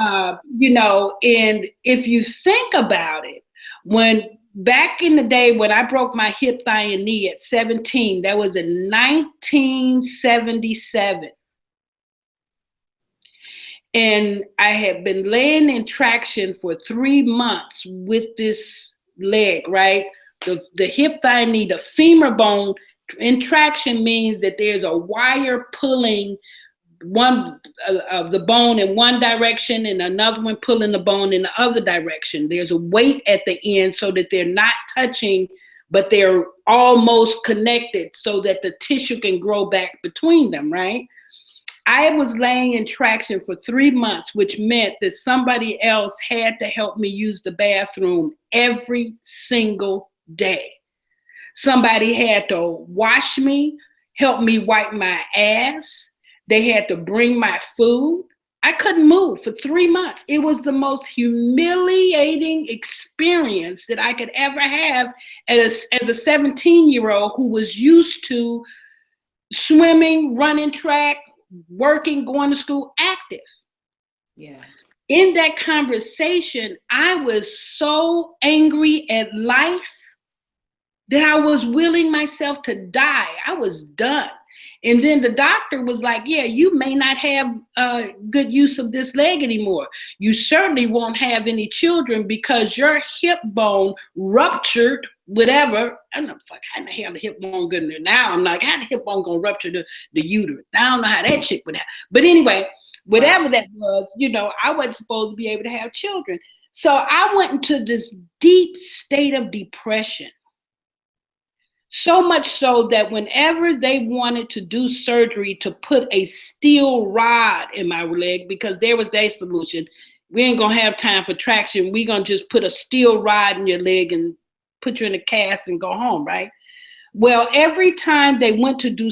You know, and if you think about it, when back in the day when I broke my hip, thigh, and knee at 17, that was in 1977. And I had been laying in traction for 3 months with this leg, right? The hip, thigh, knee, the femur bone in traction means that there's a wire pulling one of the bone in one direction and another one pulling the bone in the other direction. There's a weight at the end so that they're not touching, but they're almost connected so that the tissue can grow back between them, right? I was laying in traction for 3 months, which meant that somebody else had to help me use the bathroom every single day. Somebody had to wash me, help me wipe my ass. They had to bring my food. I couldn't move for 3 months. It was the most humiliating experience that I could ever have as a 17-year-old who was used to swimming, running track, working, going to school, active. Yeah. In that conversation, I was so angry at life that I was willing myself to die. I was done. And then the doctor was like, yeah, you may not have good use of this leg anymore. You certainly won't have any children because your hip bone ruptured, whatever. I don't know, how the hell the hip bone good in there. Now I'm like, how the hip bone gonna rupture the uterus? I don't know how that shit would happen. But anyway, whatever that was, I wasn't supposed to be able to have children. So I went into this deep state of depression. So much so that whenever they wanted to do surgery to put a steel rod in my leg, because there was their solution, we ain't gonna have time for traction. We gonna just put a steel rod in your leg and put you in a cast and go home, right? Well, every time they went to do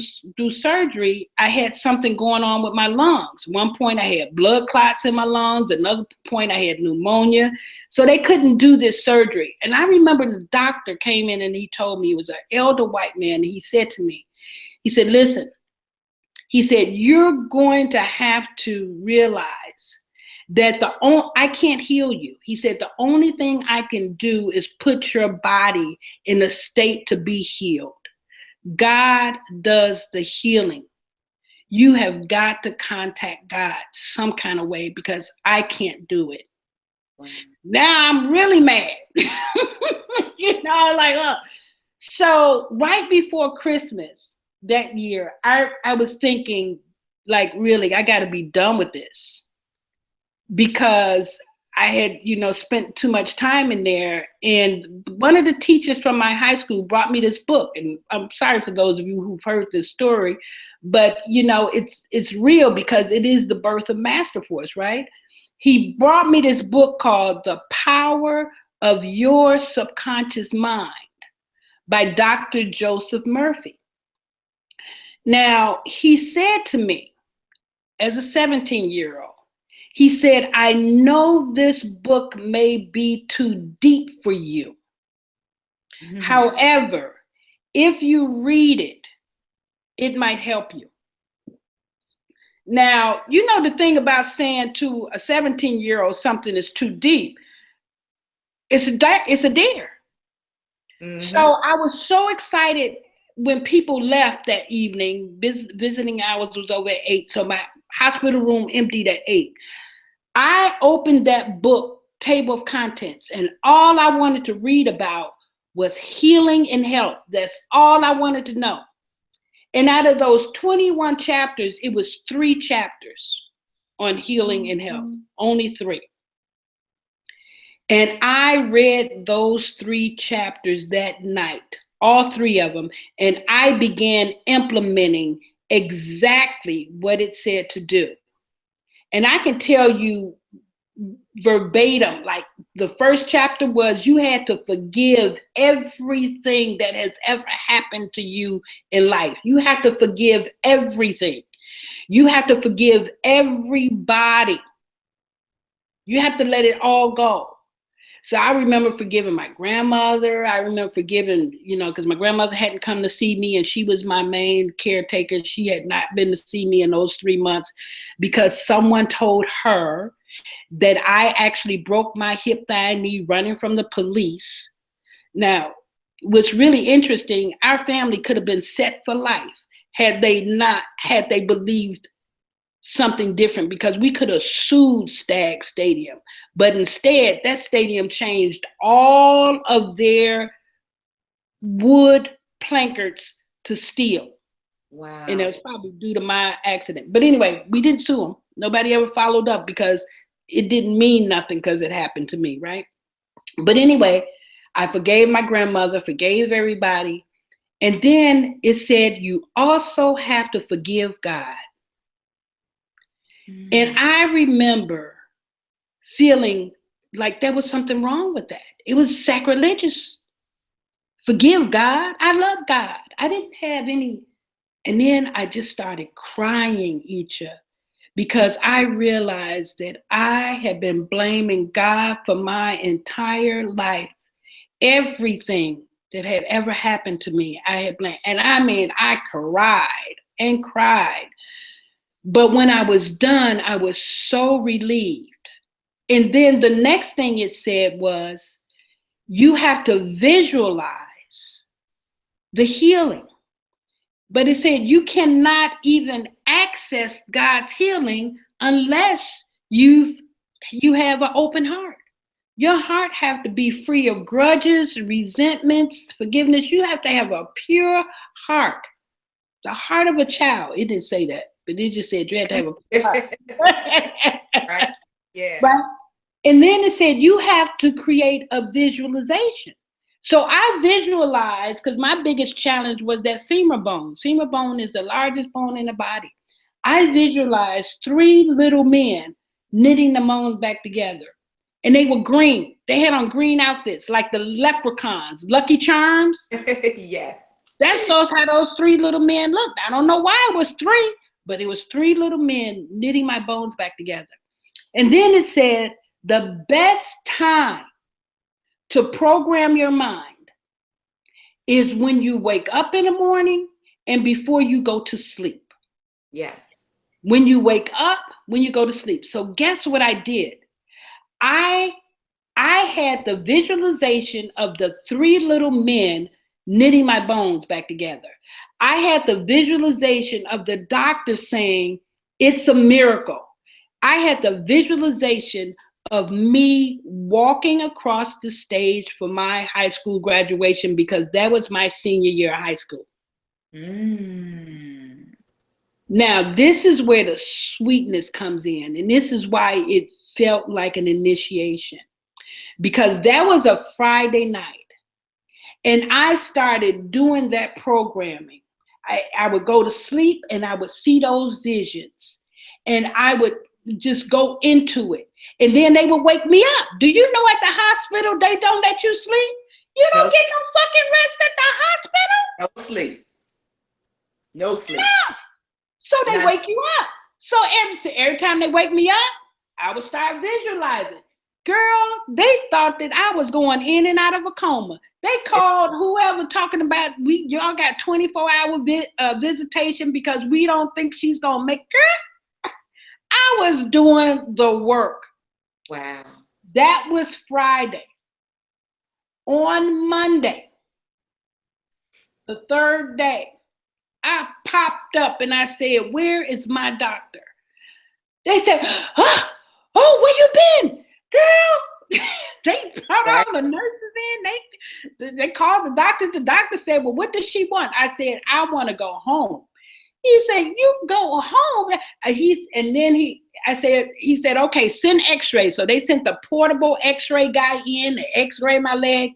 surgery, I had something going on with my lungs. One point I had blood clots in my lungs. Another point I had pneumonia. So they couldn't do this surgery. And I remember the doctor came in and he told me, he was an elder white man. And he said to me, he said, listen, he said, you're going to have to realize that I can't heal you. He said, the only thing I can do is put your body in a state to be healed. God does the healing. You have got to contact God some kind of way because I can't do it. Wow. Now I'm really mad. So right before Christmas that year, I was thinking, like, really, I got to be done with this. Because I had, spent too much time in there. And one of the teachers from my high school brought me this book. And I'm sorry for those of you who've heard this story, but, it's real because it is the birth of Master Force, right? He brought me this book called The Power of Your Subconscious Mind by Dr. Joseph Murphy. Now, he said to me as a 17-year-old, he said, I know this book may be too deep for you. Mm-hmm. However, if you read it, it might help you. Now, the thing about saying to a 17-year-old something is too deep, it's a dare. Mm-hmm. So I was so excited when people left that evening. Visiting hours was over at 8, so my hospital room emptied at 8. I opened that book, table of contents, and all I wanted to read about was healing and health. That's all I wanted to know. And out of those 21 chapters, it was 3 chapters on healing and health, only 3. And I read those 3 chapters that night, all 3 of them, and I began implementing exactly what it said to do. And I can tell you verbatim, like the first chapter was, you had to forgive everything that has ever happened to you in life. You have to forgive everything. You have to forgive everybody. You have to let it all go. So I remember forgiving my grandmother. I remember forgiving, because my grandmother hadn't come to see me and she was my main caretaker. She had not been to see me in those 3 months because someone told her that I actually broke my hip, thigh, and knee running from the police. Now, what's really interesting, our family could have been set for life had they believed something different, because we could have sued Stag Stadium. But instead, that stadium changed all of their wood placards to steel. Wow. And it was probably due to my accident. But anyway, we didn't sue them. Nobody ever followed up because it didn't mean nothing because it happened to me, right? But anyway, I forgave my grandmother, forgave everybody. And then it said, you also have to forgive God. Mm-hmm. And I remember feeling like there was something wrong with that. It was sacrilegious. Forgive God. I love God. I didn't have any. And then I just started crying, Iccha, because I realized that I had been blaming God for my entire life. Everything that had ever happened to me, I had blamed. And I mean, I cried and cried. But when I was done, I was so relieved. And then the next thing it said was, you have to visualize the healing. But it said you cannot even access God's healing unless you have an open heart. Your heart have to be free of grudges, resentments, forgiveness. You have to have a pure heart, the heart of a child. It didn't say that, but it just said you had to have a pure heart. Right? Yeah. Right? And then it said you have to create a visualization. So I visualized, because my biggest challenge was that femur bone. Femur bone is the largest bone in the body. I visualized 3 little men knitting the bones back together. And they were green. They had on green outfits like the leprechauns, Lucky Charms. Yes. That's how those 3 little men looked. I don't know why it was 3, but it was 3 little men knitting my bones back together. And then it said the best time to program your mind is when you wake up in the morning and before you go to sleep. Yes. When you wake up, when you go to sleep. So guess what I did? I had the visualization of the 3 little men knitting my bones back together. I had the visualization of the doctor saying, it's a miracle. I had the visualization of me walking across the stage for my high school graduation, because that was my senior year of high school. Now, this is where the sweetness comes in, and this is why it felt like an initiation, because that was a Friday night, and I started doing that programming. I would go to sleep, and I would see those visions, and I would just go into it. And then they would wake me up. Do you know at the hospital, they don't let you sleep? You don't get no fucking rest at the hospital. No sleep. No sleep. No. So they wake you up. So every time they wake me up, I would start visualizing. Girl, they thought that I was going in and out of a coma. They called whoever talking about, y'all got 24-hour visitation because we don't think she's going to make it. I was doing the work. Wow. That was Friday. On Monday, the 3rd day, I popped up and I said, where is my doctor? They said, oh, where you been? Girl, they brought all the nurses in. They called the doctor. The doctor said, well, what does she want? I said, I want to go home. He said, you go home. He said, okay, send x-ray. So they sent the portable x-ray guy in to x-ray my leg.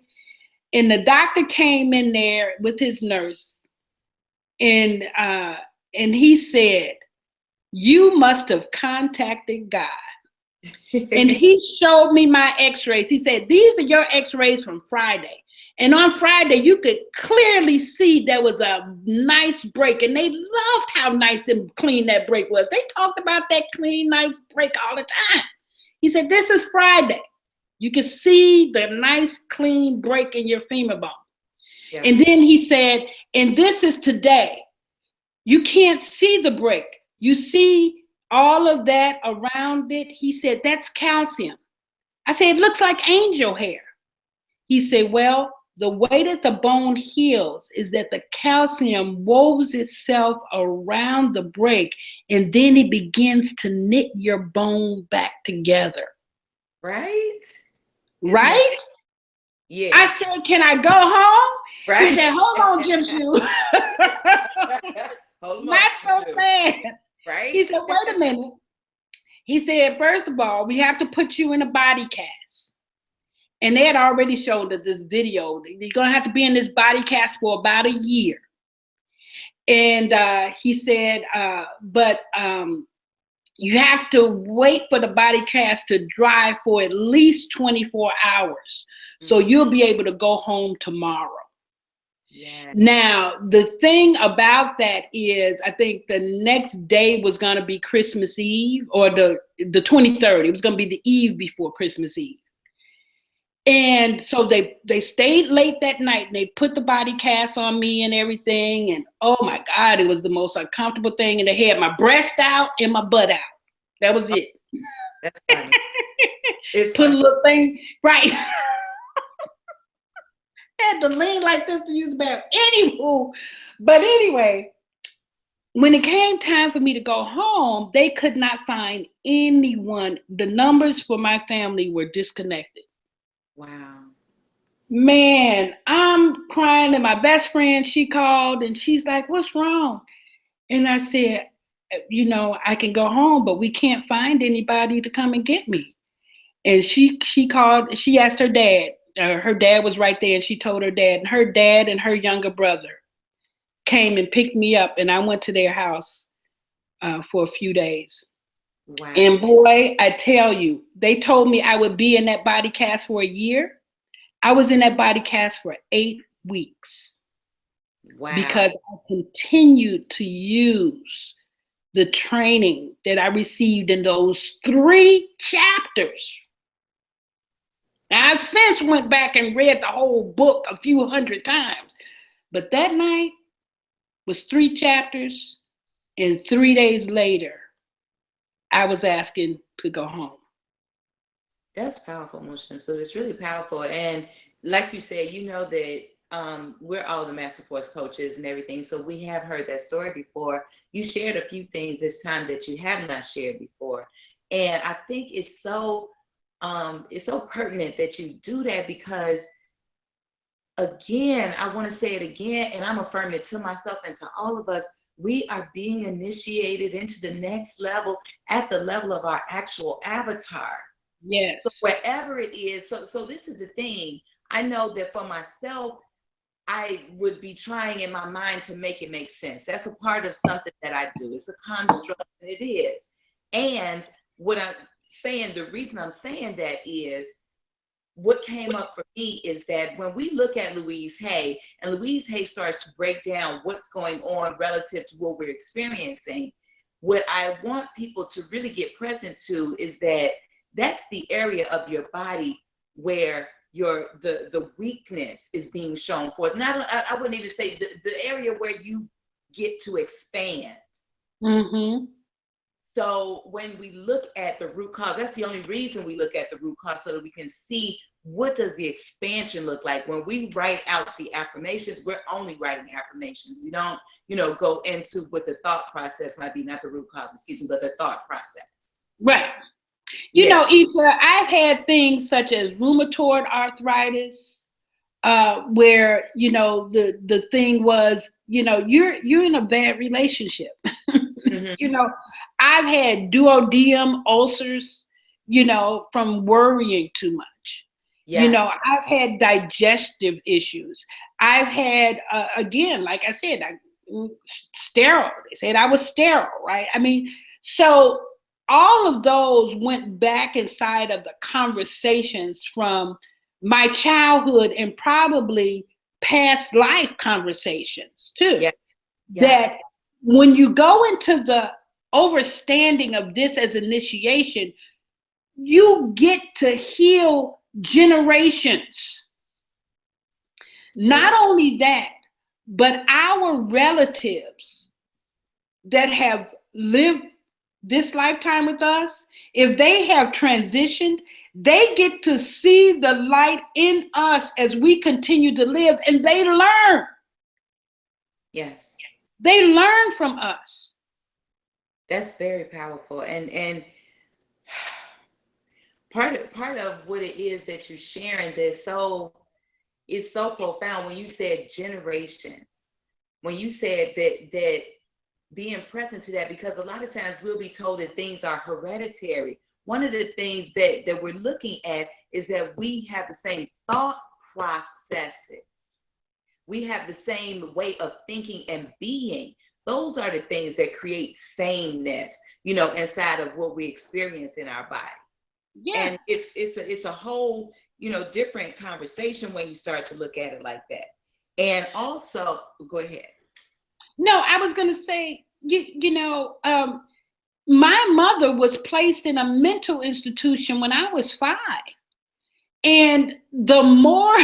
And the doctor came in there with his nurse. And he said, you must have contacted God. And he showed me my x-rays. He said, these are your x-rays from Friday. And on Friday, you could clearly see there was a nice break. And they loved how nice and clean that break was. They talked about that clean, nice break all the time. He said, this is Friday. You can see the nice, clean break in your femur bone. Yeah. And then he said, and this is today. You can't see the break. You see all of that around it. He said, that's calcium. I said, it looks like angel hair. He said, well, the way that the bone heals is that the calcium woves itself around the break, and then it begins to knit your bone back together. Right? Right? Yeah. I said, can I go home? Right. He said, hold on, Shemsu. Not so fast. Right? He said, wait a minute. He said, first of all, we have to put you in a body cast. And they had already showed that this video, you're going to have to be in this body cast for about a year. And he said, but you have to wait for the body cast to dry for at least 24 hours. So you'll be able to go home tomorrow. Yeah. Now, the thing about that is, I think the next day was going to be Christmas Eve, or the 23rd. It was going to be the eve before Christmas Eve. And so they stayed late that night, and they put the body cast on me and everything. And oh my God, it was the most uncomfortable thing. And they had my breast out and my butt out. That was it. That's funny. It's put funny. A little thing, right. Had to lean like this to use the bathroom. Anywho, but anyway, when it came time for me to go home, they could not find anyone. The numbers for my family were disconnected. Wow. Man, I'm crying, and my best friend, she called and she's like, "What's wrong?" And I said, I can go home, but we can't find anybody to come and get me. And she called, she asked her dad. Her dad was right there, and she told her dad, and her dad and her younger brother came and picked me up, and I went to their house for a few days. Wow. And boy, I tell you, they told me I would be in that body cast for a year. I was in that body cast for 8 weeks. Wow. Because I continued to use the training that I received in those 3 chapters. Now, I've since went back and read the whole book a few hundred times, but that night was 3 chapters, and 3 days later, I was asking to go home. That's powerful, Musha. So it's really powerful. And like you said, you know that we're all the Master Force coaches and everything. So we have heard that story before. You shared a few things this time that you have not shared before. And I think it's so pertinent that you do that, because again, I want to say it again, and I'm affirming it to myself and to all of us. We are being initiated into the next level at the level of our actual avatar. Yes. So wherever it is. So this is the thing. I know that for myself, I would be trying in my mind to make it make sense. That's a part of something that I do. It's a construct, and it is. And what I'm saying, the reason I'm saying that is, what came up for me is that when we look at Louise Hay, and Louise Hay starts to break down what's going on relative to what we're experiencing, what I want people to really get present to is that that's the area of your body where the weakness is being shown for. Not, I wouldn't even say the area where you get to expand. Mm-hmm. So when we look at the root cause, that's the only reason we look at the root cause, so that we can see what does the expansion look like. When we write out the affirmations, we're only writing affirmations. We don't, go into what the thought process might be, not the root cause, excuse me, but the thought process. Right. Iccha, I've had things such as rheumatoid arthritis, where, the thing was, you're in a bad relationship. Mm-hmm. I've had duodenum ulcers, from worrying too much. Yeah. I've had digestive issues. I've had, again, like I said, sterile. They said I was sterile, right? I mean, so all of those went back inside of the conversations from my childhood and probably past life conversations too. Yeah. Yeah. That when you go into the overstanding of this as initiation, you get to heal generations. Not only that, but our relatives that have lived this lifetime with us, if they have transitioned, they get to see the light in us as we continue to live, and they learn. Yes. They learn from us. That's very powerful. And part of what it is that you're sharing is so profound. When you said generations, when you said that being present to that, because a lot of times we'll be told that things are hereditary. One of the things that we're looking at is that we have the same thought processes. We have the same way of thinking and being. Those are the things that create sameness, inside of what we experience in our body. Yeah. And it's a whole, different conversation when you start to look at it like that. And also, go ahead. No, I was going to say, my mother was placed in a mental institution when I was 5. And the more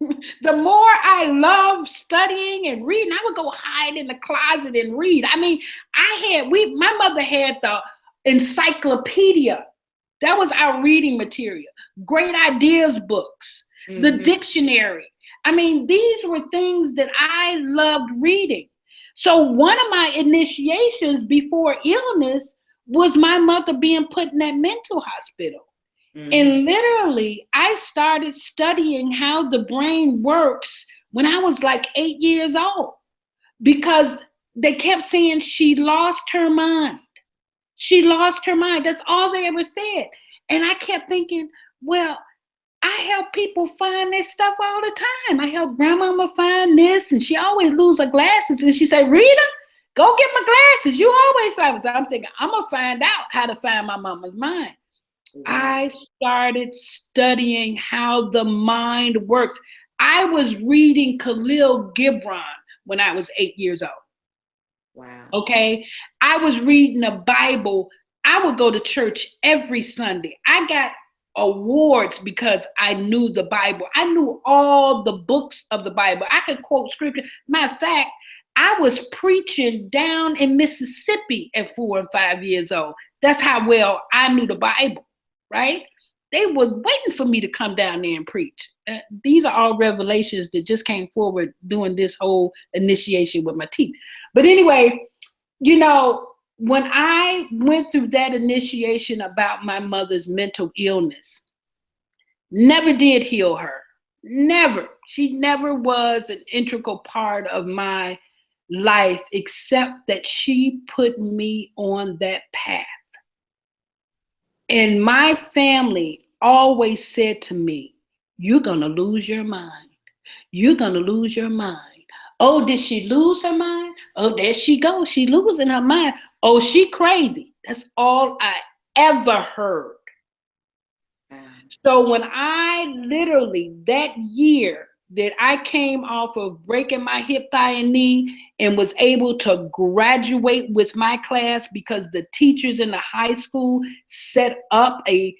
I loved studying and reading, I would go hide in the closet and read. I mean, my mother had the encyclopedia. That was our reading material. Great ideas books, the dictionary. I mean, these were things that I loved reading. So one of my initiations before illness was my mother being put in that mental hospital. And literally, I started studying how the brain works when I was like 8 years old, because they kept saying she lost her mind. She lost her mind. That's all they ever said. And I kept thinking, well, I help people find this stuff all the time. I help grandmama find this, and she always lose her glasses. And she said, Rita, go get my glasses. You always find them. So I'm thinking, I'm going to find out how to find my mama's mind. I started studying how the mind works. I was reading Khalil Gibran when I was 8 years old. Wow. Okay. I was reading the Bible. I would go to church every Sunday. I got awards because I knew the Bible. I knew all the books of the Bible. I could quote scripture. Matter of fact, I was preaching down in Mississippi at 4 and 5 years old. That's how well I knew the Bible, right? They were waiting for me to come down there and preach. These are all revelations that just came forward doing this whole initiation with my teeth. But anyway, you know, when I went through that initiation about my mother's mental illness, never did heal her. Never. She never was an integral part of my life, except that she put me on that path. And my family always said to me, you're going to lose your mind. You're going to lose your mind. Oh, did she lose her mind? Oh, there she goes. She losing her mind. Oh, she crazy. That's all I ever heard. So when I literally, that year that I came off of breaking my hip, thigh, and knee and was able to graduate with my class because the teachers in the high school set up a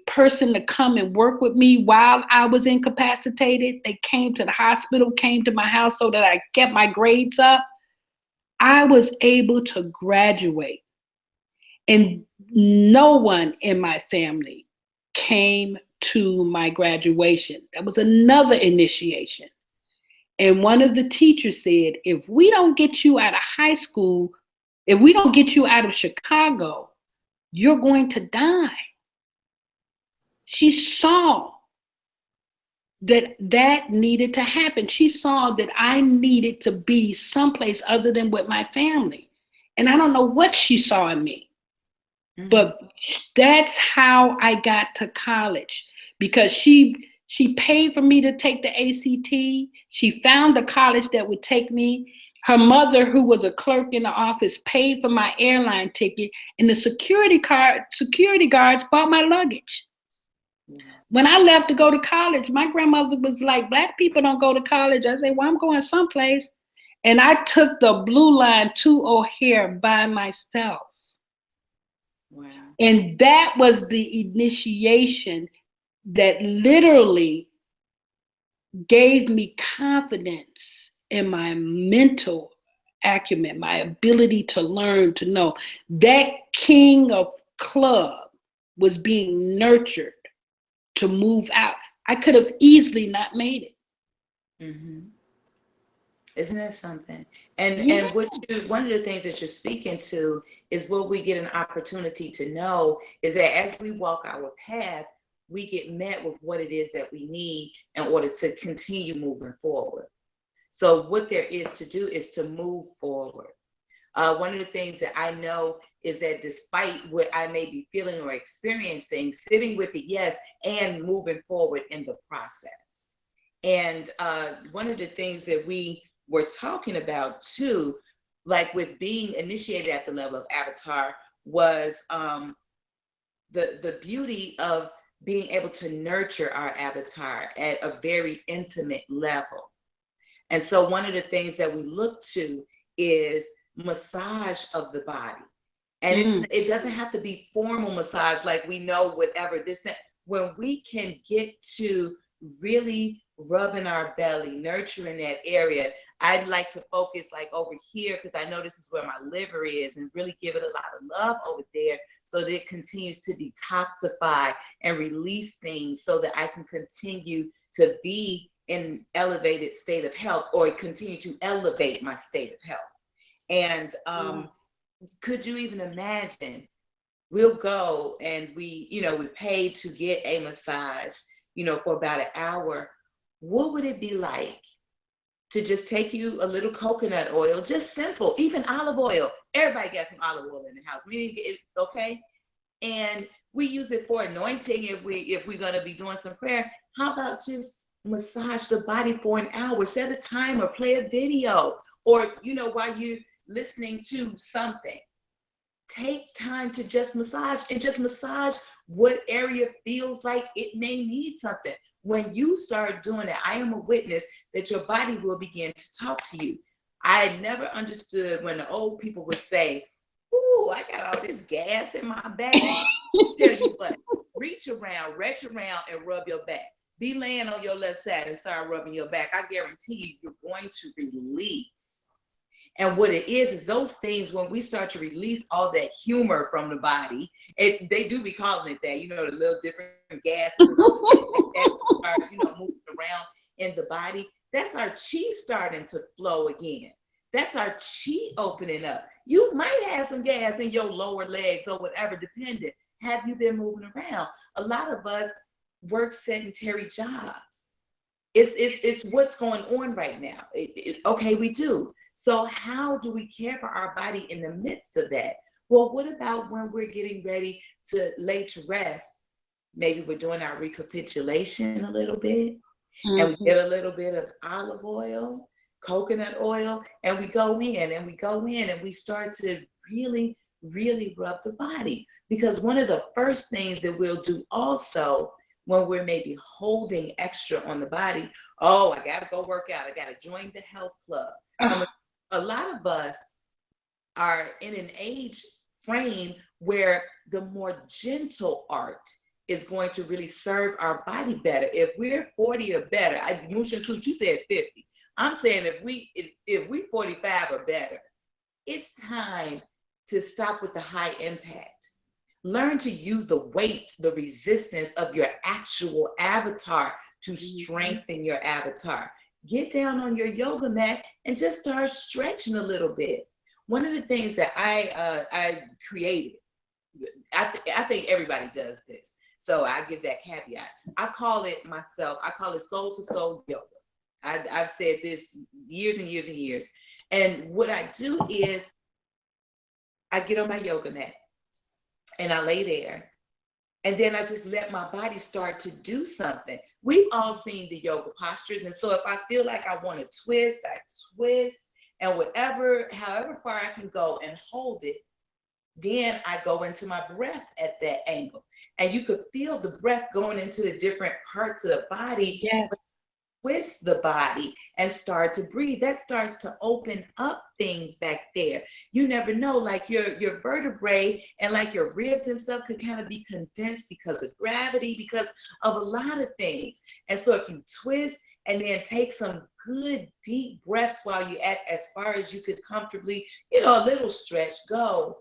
person to come and work with me while I was incapacitated. They came to the hospital, came to my house so that I kept my grades up. I was able to graduate. And no one in my family came to my graduation. That was another initiation. And one of the teachers said, if we don't get you out of high school, if we don't get you out of Chicago, you're going to die. She saw that needed to happen. She saw that I needed to be someplace other than with my family. And I don't know what she saw in me. But that's how I got to college, because she paid for me to take the ACT. She found a college that would take me. Her mother, who was a clerk in the office, paid for my airline ticket, and the security guards bought my luggage. When I left to go to college, my grandmother was like, Black people don't go to college. I said, well, I'm going someplace. And I took the Blue Line to O'Hare by myself. Wow. And that was the initiation that literally gave me confidence in my mental acumen, my ability to learn, to know. That king of club was being nurtured to move out. I could have easily not made it. Mm-hmm. Isn't that something? And one of the things that you're speaking to is what we get an opportunity to know is that as we walk our path, we get met with what it is that we need in order to continue moving forward. So what there is to do is to move forward. One of the things that I know is that despite what I may be feeling or experiencing, sitting with it, yes, and moving forward in the process. And one of the things that we were talking about too, like with being initiated at the level of avatar, was the beauty of being able to nurture our avatar at a very intimate level. And so one of the things that we look to is massage of the body. And it doesn't have to be formal massage, like we know whatever this, when we can get to really rubbing our belly, nurturing that area. I'd like to focus like over here, because I know this is where my liver is, and really give it a lot of love over there so that it continues to detoxify and release things so that I can continue to be in elevated state of health, or continue to elevate my state of health. And could you even imagine, we'll go and we pay to get a massage, for about an hour. What would it be like to just take you a little coconut oil, just simple, even olive oil? Everybody got some olive oil in the house. Okay? And we use it for anointing if we're going to be doing some prayer. How about just massage the body for an hour? Set a timer, play a video, or while you're listening to something, take time to just massage, and just massage what area feels like it may need something. When you start doing it, I am a witness that your body will begin to talk to you. I had never understood when the old people would say, "Ooh, I got all this gas in my back." Tell you what, reach around, and rub your back. Be laying on your left side and start rubbing your back. I guarantee you, you're going to release. And what it is those things, when we start to release all that humor from the body, they do be calling it that, the little different gases that start, moving around in the body. That's our chi starting to flow again. That's our chi opening up. You might have some gas in your lower legs or whatever, dependent. Have you been moving around? A lot of us work sedentary jobs. It's what's going on right now. Okay, we do. So how do we care for our body in the midst of that? Well, what about when we're getting ready to lay to rest? Maybe we're doing our recapitulation a little bit, and we get a little bit of olive oil, coconut oil, and we go in and we start to really, really rub the body. Because one of the first things that we'll do also when we're maybe holding extra on the body, oh, I got to go work out. I got to join the health club. A lot of us are in an age frame where the more gentle art is going to really serve our body better. If we're 40 or better, Mu Shemsu-t, you said 50. I'm saying if we 45 or better, it's time to stop with the high impact. Learn to use the weight, the resistance of your actual avatar to strengthen your avatar. Get down on your yoga mat and just start stretching a little bit. One of the things that I created, I think everybody does this, so I give that caveat. I call it soul to soul yoga. I've said this years and years and years. And what I do is I get on my yoga mat and I lay there, and then I just let my body start to do something. We've all seen the yoga postures. And so if I feel like I want to twist, I twist, and however far I can go and hold it, then I go into my breath at that angle. And you could feel the breath going into the different parts of the body. Yes. Twist the body and start to breathe. That starts to open up things back there. You never know, like your vertebrae and like your ribs and stuff could kind of be condensed because of gravity, because of a lot of things. And so if you twist and then take some good deep breaths while you're at as far as you could comfortably, a little stretch, go.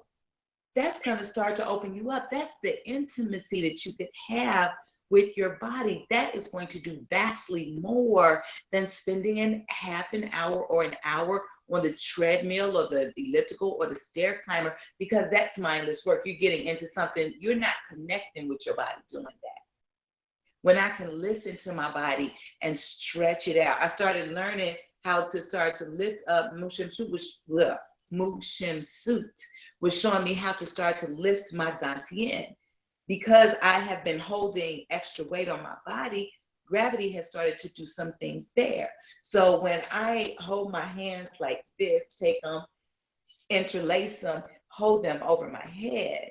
That's going to start to open you up. That's the intimacy that you could have with your body. That is going to do vastly more than spending a half an hour or an hour on the treadmill or the elliptical or the stair climber, because that's mindless work. You're getting into something, you're not connecting with your body doing that. When I can listen to my body and stretch it out, I started learning how to start to lift up. Mu Shemsu-t was showing me how to start to lift my dantian. Because I have been holding extra weight on my body, gravity has started to do some things there. So when I hold my hands like this, take them, interlace them, hold them over my head,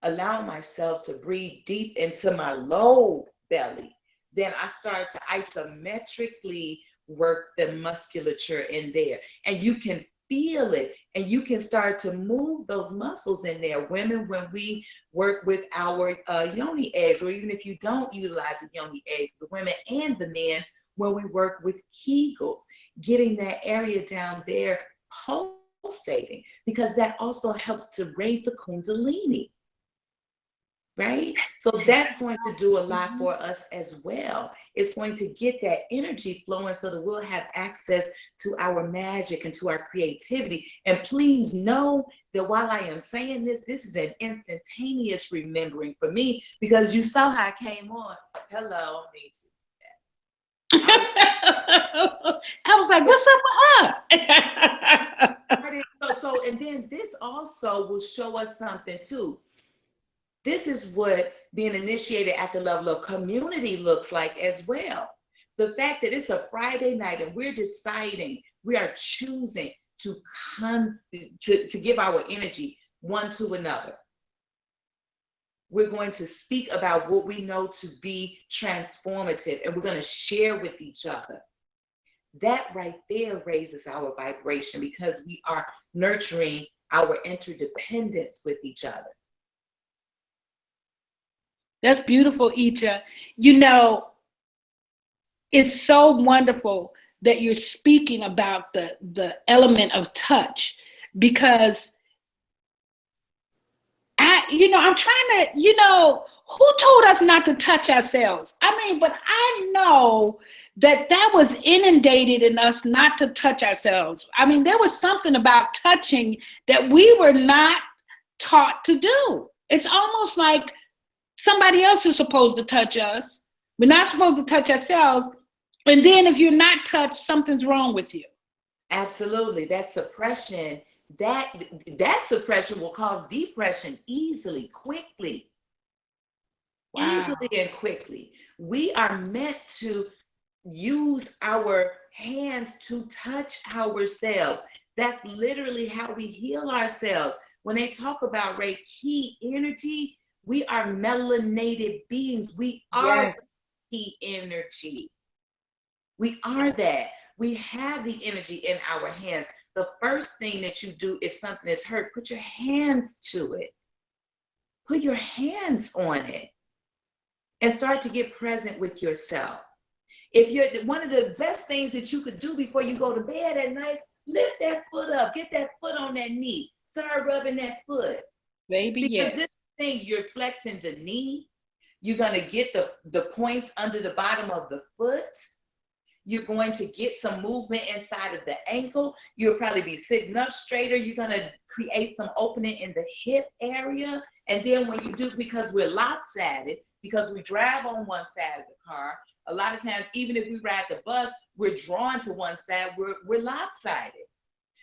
allow myself to breathe deep into my low belly, then I start to isometrically work the musculature in there. And you can feel it, and you can start to move those muscles in there. Women, when we work with our yoni eggs, or even if you don't utilize a yoni egg, the women and the men, when we work with Kegels, getting that area down there pulsating, because that also helps to raise the kundalini. right? So that's going to do a lot for us as well. It's going to get that energy flowing so that we'll have access to our magic and to our creativity. And please know that while I am saying this, this is an instantaneous remembering for me, because you saw how I came on. Hello, need you. I was like, what's up with her? So, and then this also will show us something too. This is what being initiated at the level of community looks like as well. The fact that it's a Friday night and we're deciding, we are choosing to give our energy one to another. We're going to speak about what we know to be transformative, and we're going to share with each other. That right there raises our vibration, because we are nurturing our interdependence with each other. That's beautiful, Iccha. You know, it's so wonderful that you're speaking about the element of touch, because I'm trying to, who told us not to touch ourselves? I mean, but I know that was inundated in us not to touch ourselves. I mean, there was something about touching that we were not taught to do. It's almost like somebody else is supposed to touch us. We're not supposed to touch ourselves. And then if you're not touched, something's wrong with you. Absolutely. That suppression, that suppression will cause depression easily, quickly. Wow. Easily and quickly. We are meant to use our hands to touch ourselves. That's literally how we heal ourselves. When they talk about Reiki energy, we are melanated beings. We are Reiki energy. We are that. We have the energy in our hands. The first thing that you do if something is hurt, put your hands to it. Put your hands on it and start to get present with yourself. If you're one of the best things that you could do before you go to bed at night, lift that foot up, get that foot on that knee, start rubbing that foot. Baby, because this thing, you're flexing the knee, you're going to get the points under the bottom of the foot. You're going to get some movement inside of the ankle. You'll probably be sitting up straighter. You're going to create some opening in the hip area. And then when you do, because we're lopsided, because we drive on one side of the car, a lot of times, even if we ride the bus, we're drawn to one side, we're lopsided.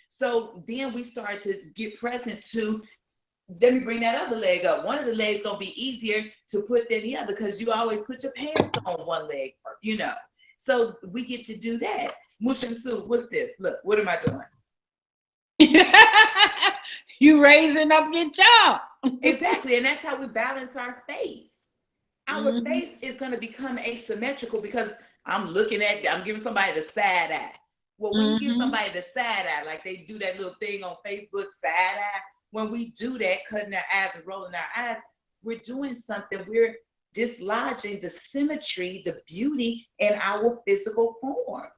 So then we start to get present to, let me bring that other leg up. One of the legs gonna be easier to put than the other, because you always put your pants on one leg first, So we get to do that. Mu Shemsu-t, what's this? Look, what am I doing? You raising up your jaw. Exactly, and that's how we balance our face. Our face is going to become asymmetrical because I'm giving somebody the side eye. Well, when you give somebody the side eye, like they do that little thing on Facebook, side eye, when we do that, cutting our eyes and rolling our eyes, we're doing something. We're dislodging the symmetry, the beauty in our physical form.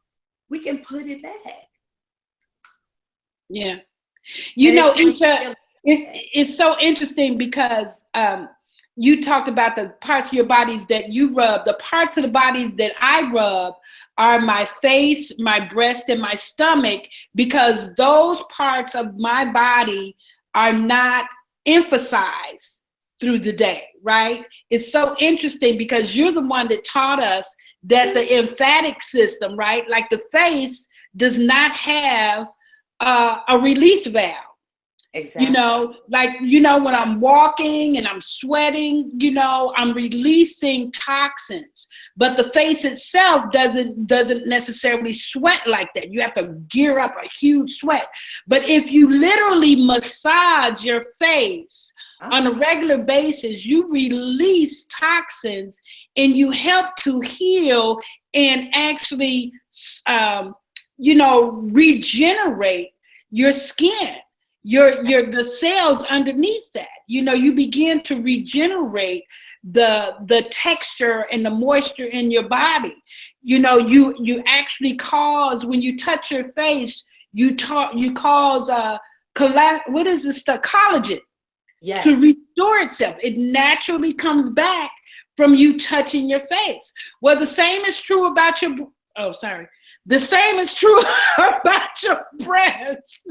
We can put it back. Yeah. Iccha, it's so interesting because you talked about the parts of your bodies that you rub. The parts of the body that I rub are my face, my breast, and my stomach, because those parts of my body are not emphasized through the day, right? It's so interesting because you're the one that taught us that the lymphatic system, right? Like the face does not have a release valve. Exactly. When I'm walking and I'm sweating, I'm releasing toxins, but the face itself doesn't necessarily sweat like that. You have to gear up a huge sweat. But if you literally massage your face on a regular basis, you release toxins and you help to heal and actually, regenerate your skin. The cells underneath that, you begin to regenerate the texture and the moisture in your body. You actually cause, when you touch your face, you cause what is this stuff? Collagen. to Yes. restore itself. It naturally comes back from you touching your face. Well, the same is true about your, oh, sorry. The same is true about your breast.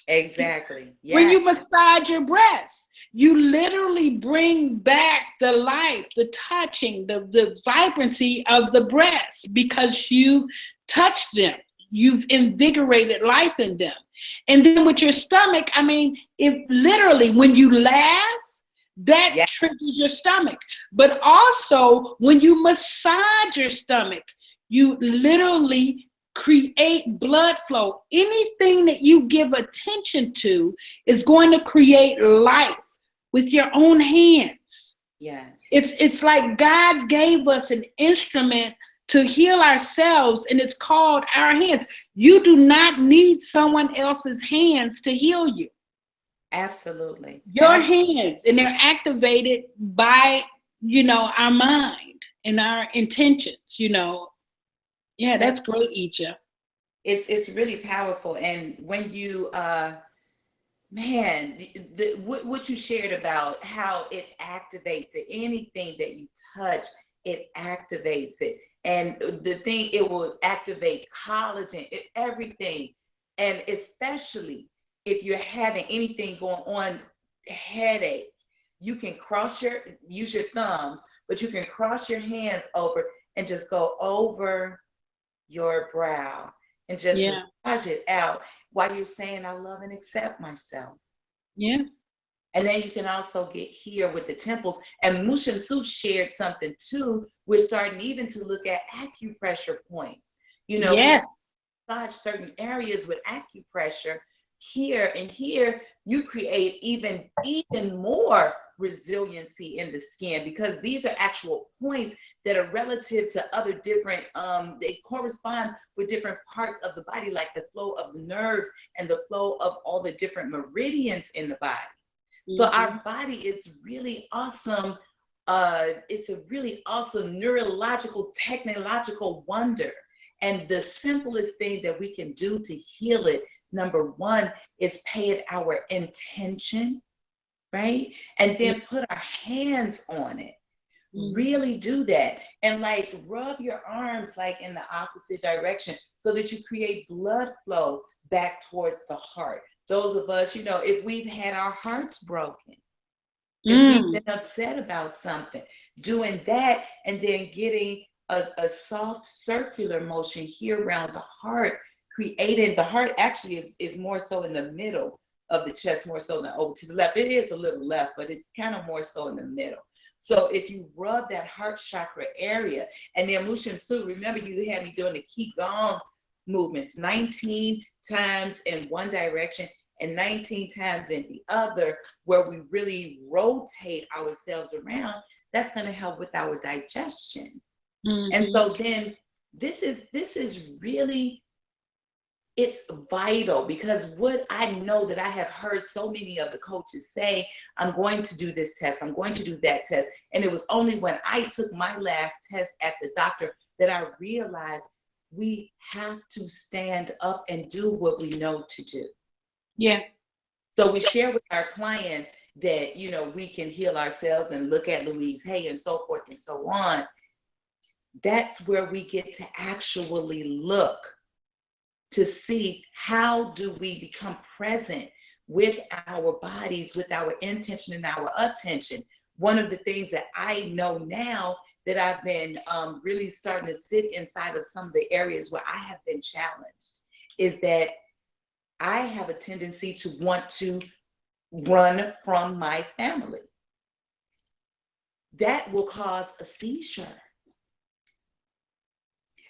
Exactly. When Yeah. you massage your breasts, you literally bring back the life, the touching, the vibrancy of the breasts because you touched them. You've invigorated life in them. And then with your stomach, I mean, if literally when you laugh, that Yeah. triggers your stomach. But also when you massage your stomach, you literally create blood flow. Anything that you give attention to is going to create life with your own hands. Yes. It's like God gave us an instrument to heal ourselves, and it's called our hands. You do not need someone else's hands to heal you. Absolutely. Your hands, and they're activated by, our mind and our intentions. Yeah, that's great, Iccha. It's really powerful. And when you man, what you shared about how it activates it, anything that you touch, it activates it. And the thing, it will activate collagen, everything. And especially if you're having anything going on, headache, you can use your thumbs, but you can cross your hands over and just go over your brow and just Yeah. massage it out while you're saying, I love and accept myself. Yeah. And then you can also get here with the temples. And Mu Shemsu-t shared something too. We're starting even to look at acupressure points. We Yes. massage certain areas with acupressure here, and here you create even more resiliency in the skin, because these are actual points that are relative to other different they correspond with different parts of the body, like the flow of the nerves and the flow of all the different meridians in the body. So our body is really awesome. It's a really awesome neurological, technological wonder. And the simplest thing that we can do to heal it, number one, is pay it our intention, right? And then put our hands on it. Really do that. And like rub your arms like in the opposite direction so that you create blood flow back towards the heart. Those of us, if we've had our hearts broken, if we've been upset about something, doing that and then getting a soft circular motion here around the heart, creating the heart actually is more so in the middle of the chest, more so than over to the left. It is a little left, but it's kind of more so in the middle. So if you rub that heart chakra area, and then Mu Shemsu-t, remember you had me doing the Qigong movements, 19 times in one direction and 19 times in the other, where we really rotate ourselves around. That's going to help with our digestion. And so then this is really, it's vital, because what I know that I have heard so many of the coaches say, I'm going to do this test, I'm going to do that test. And it was only when I took my last test at the doctor that I realized we have to stand up and do what we know to do. Yeah. So we share with our clients that, we can heal ourselves and look at Louise Hay and so forth and so on. That's where we get to actually look to see how do we become present with our bodies, with our intention and our attention. One of the things that I know now that I've been really starting to sit inside of some of the areas where I have been challenged is that I have a tendency to want to run from my family. That will cause a seizure.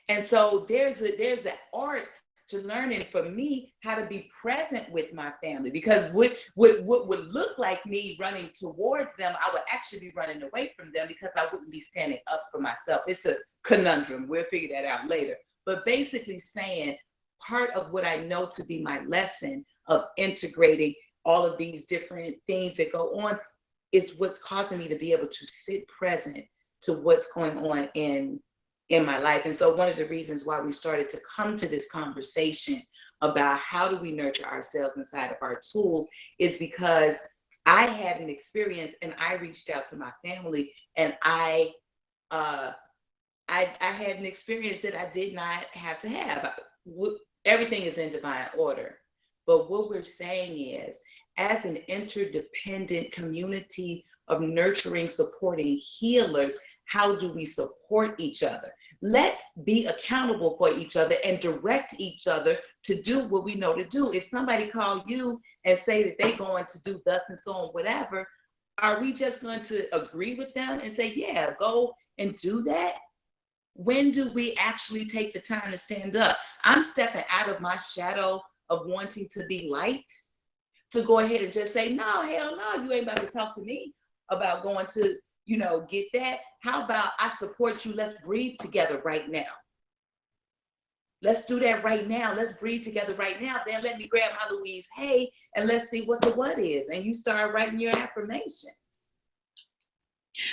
And so there's an art to learning for me how to be present with my family, because what would look like me running towards them, I would actually be running away from them because I wouldn't be standing up for myself. It's a conundrum. We'll figure that out later. But basically saying part of what I know to be my lesson of integrating all of these different things that go on is what's causing me to be able to sit present to what's going on in my life. And so one of the reasons why we started to come to this conversation about how do we nurture ourselves inside of our tools is because I had an experience and I reached out to my family, and I had an experience that I did not have to have. Everything is in divine order. But what we're saying is, as an interdependent community of nurturing, supporting healers, how do we support each other? Let's be accountable for each other and direct each other to do what we know to do. If somebody call you and say that they're going to do thus and so on, whatever, are we just going to agree with them and say, yeah, go and do that? When do we actually take the time to stand up? I'm stepping out of my shadow of wanting to be light to go ahead and just say, no, hell no, you ain't about to talk to me about going to, get that. How about I support you? Let's breathe together right now. Let's do that right now. Let's breathe together right now. Then let me grab my Louise Hay and let's see what the what is. And you start writing your affirmations.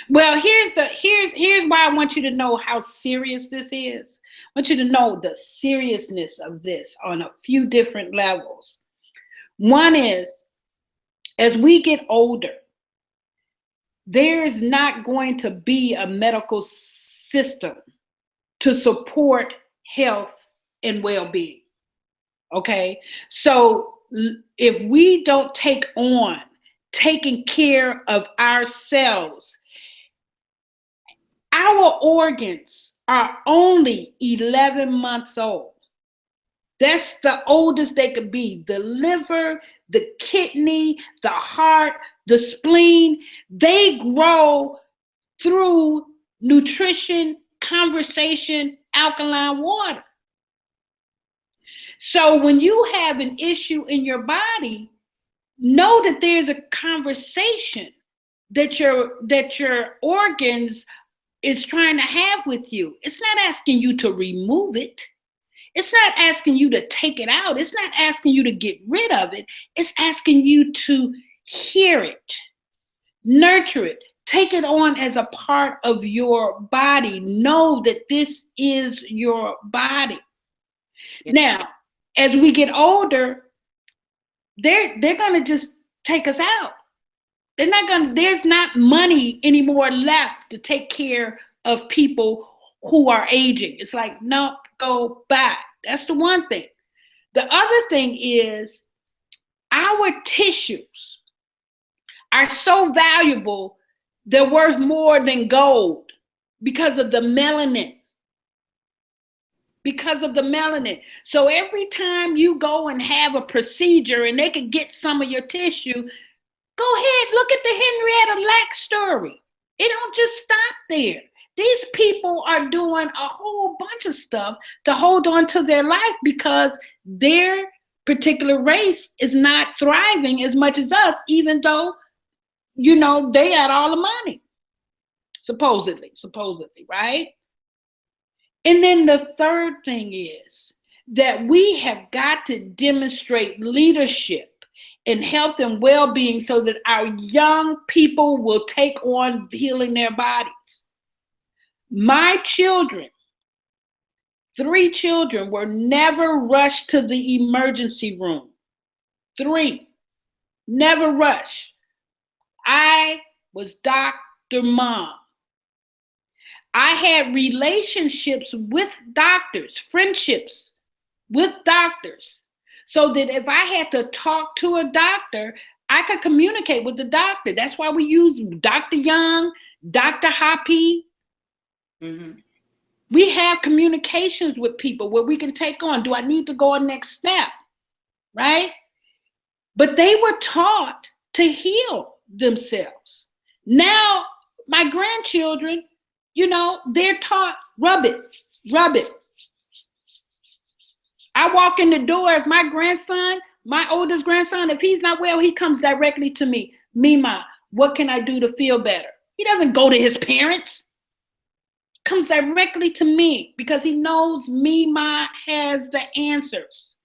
Well, here's why I want you to know how serious this is. I want you to know the seriousness of this on a few different levels. One is, as we get older, there is not going to be a medical system to support health and well-being. Okay? So if we don't take on taking care of ourselves, our organs are only 11 months old. That's the oldest they could be. The liver, the kidney, the heart, the spleen, they grow through nutrition, conversation, alkaline water. So when you have an issue in your body, know that there's a conversation that your organs is trying to have with you. It's not asking you to remove it. It's not asking you to take it out. It's not asking you to get rid of it. It's asking you to hear it, nurture it, take it on as a part of your body. Know that this is your body. Yep. Now, as we get older, they're going to just take us out. There's not money anymore left to take care of people who are aging. It's like, no, go back. That's the one thing. The other thing is our tissues are so valuable, they're worth more than gold because of the melanin. Because of the melanin. So every time you go and have a procedure and they can get some of your tissue, go ahead, look at the Henrietta Lack story. It don't just stop there. These people are doing a whole bunch of stuff to hold on to their life because their particular race is not thriving as much as us, even though, they had all the money. Supposedly, right? And then the third thing is that we have got to demonstrate leadership in health and well-being so that our young people will take on healing their bodies. My children, 3 children, were never rushed to the emergency room. 3, never rushed. I was Dr. Mom. I had relationships with doctors, friendships with doctors, so that if I had to talk to a doctor, I could communicate with the doctor. That's why we use Dr. Young, Dr. Hoppy. Mm-hmm. We have communications with people where we can take on, do I need to go a next step, right? But they were taught to heal themselves. Now, my grandchildren, they're taught, rub it. I walk in the door, if my grandson, my oldest grandson, if he's not well, he comes directly to me. Mima, what can I do to feel better? He doesn't go to his parents. He comes directly to me because he knows Mima has the answers.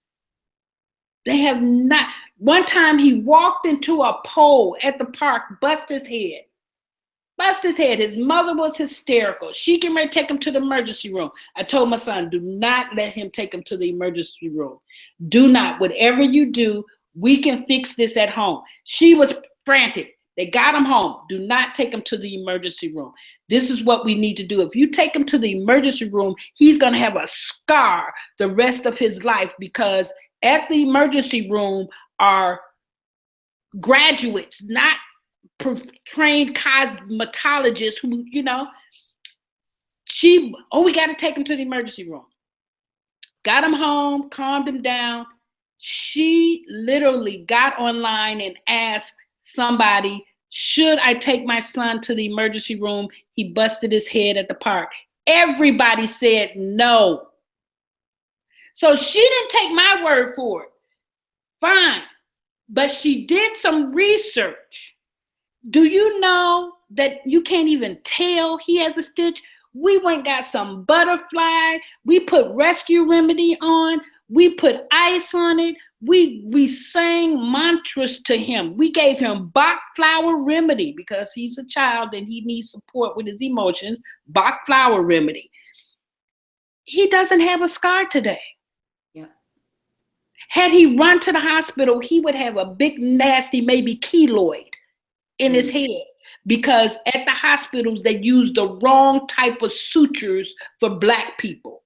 They have not. One time he walked into a pole at the park, bust his head. His mother was hysterical. She came ready to take him to the emergency room. I told my son, do not let him take him to the emergency room. Do not. Whatever you do, we can fix this at home. She was frantic. They got him home. Do not take him to the emergency room. This is what we need to do. If you take him to the emergency room, he's going to have a scar the rest of his life, because at the emergency room are graduates, not trained cosmetologists who, we got to take him to the emergency room. Got him home, calmed him down. She literally got online and asked somebody, should I take my son to the emergency room? He busted his head at the park. Everybody said no. So she didn't take my word for it. Fine. But she did some research. Do you know that you can't even tell he has a stitch? We went and got some butterfly. We put rescue remedy on. We put ice on it. We sang mantras to him. We gave him Bach flower remedy because he's a child and he needs support with his emotions. Bach flower remedy. He doesn't have a scar today. Yeah. Had he run to the hospital, he would have a big, nasty, maybe keloid in his head, because at the hospitals, they use the wrong type of sutures for Black people.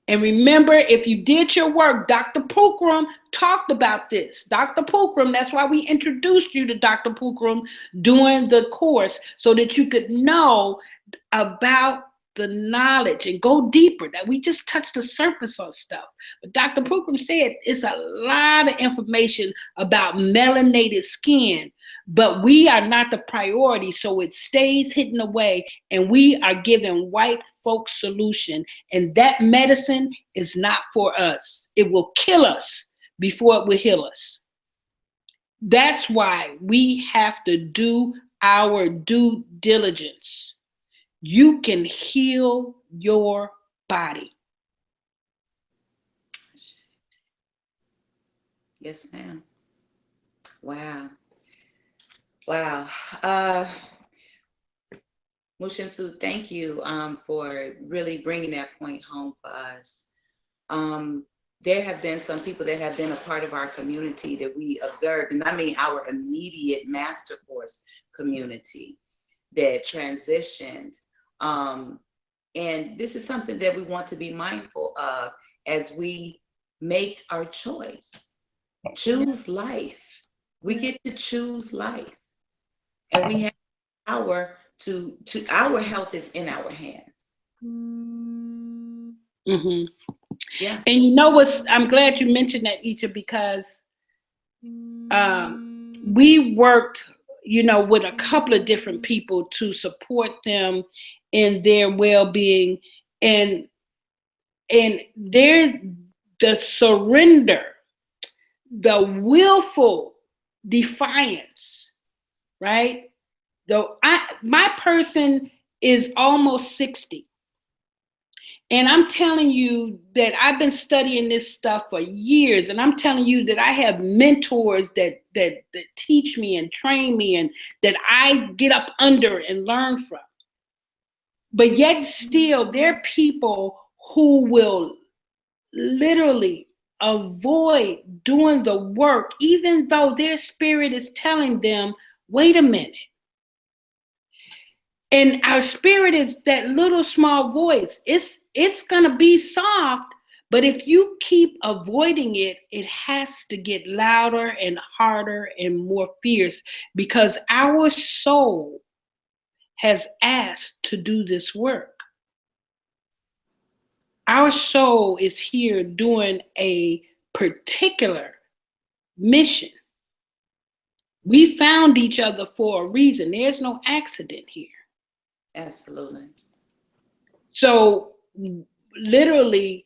And remember, if you did your work, Dr. Pookrum talked about this. Dr. Pookrum, that's why we introduced you to Dr. Pookrum during the course, so that you could know about the knowledge and go deeper. That we just touched the surface on stuff. But Dr. Pookrum said it's a lot of information about melanated skin, but we are not the priority, so it stays hidden away, and we are giving white folks solution, and that medicine is not for us. It will kill us before it will heal us. That's why we have to do our due diligence. You can heal your body. Yes, ma'am. Wow. Wow. Mu Shemsu-t, thank you for really bringing that point home for us. There have been some people that have been a part of our community that we observed, and I mean our immediate master course community that transitioned. And this is something that we want to be mindful of as we make our choice. Choose life. We get to choose life. And we have power to our health is in our hands. Mm-hmm. Yeah. And you know what? I'm glad you mentioned that, Iccha, because we worked, with a couple of different people to support them in their well-being, and the surrender, the willful defiance, right? My person is almost 60. And I'm telling you that I've been studying this stuff for years. And I'm telling you that I have mentors that teach me and train me, and that I get up under and learn from. But yet still, there are people who will literally avoid doing the work, even though their spirit is telling them, wait a minute. And our spirit is that little small voice. It's going to be soft, but if you keep avoiding it, it has to get louder and harder and more fierce, because our soul has asked to do this work. Our soul is here doing a particular mission. We found each other for a reason. There's no accident here. Absolutely. So literally,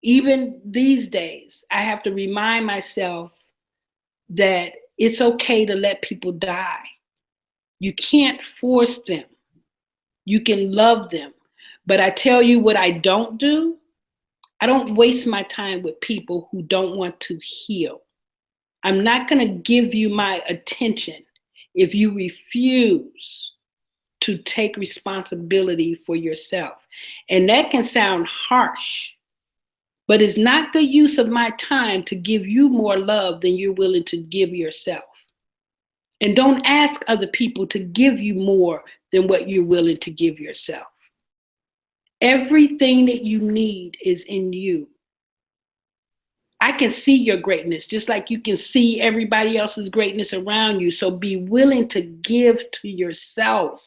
even these days, I have to remind myself that it's okay to let people die. You can't force them. You can love them. But I tell you what I don't do. I don't waste my time with people who don't want to heal. I'm not going to give you my attention if you refuse to take responsibility for yourself. And that can sound harsh, But it's not good use of my time to give you more love than you're willing to give yourself. And don't ask other people to give you more than what you're willing to give yourself. Everything that you need is in you. I can see your greatness, just like you can see everybody else's greatness around you. So be willing to give to yourself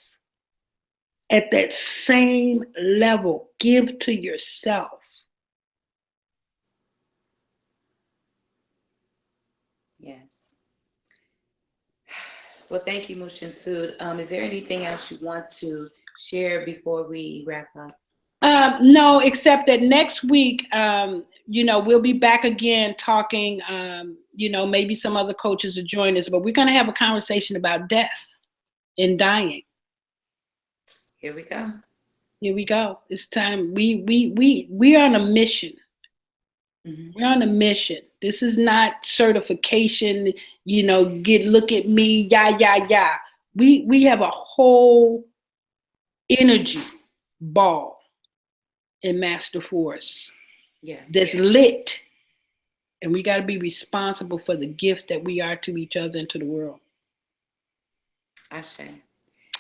at that same level. Give to yourself. Yes. Well, thank you, Mu Shemsu-t. Is there anything else you want to share before we wrap up? No, except that next week, we'll be back again talking, maybe some other coaches will join us, but we're going to have a conversation about death and dying. Here we go. Here we go. It's time. We're on a mission. Mm-hmm. We're on a mission. This is not certification, look at me, yeah. We have a whole energy ball in Master Force that's lit, and we got to be responsible for the gift that we are to each other and to the world. Ashe.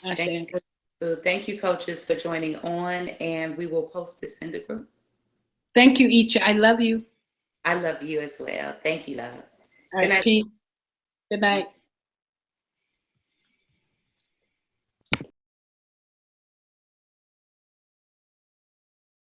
Thank you, coaches, for joining on, and we will post this in the group. Thank you, Iccha. I love you. I love you as well. Thank you, love. All right, peace. Good night.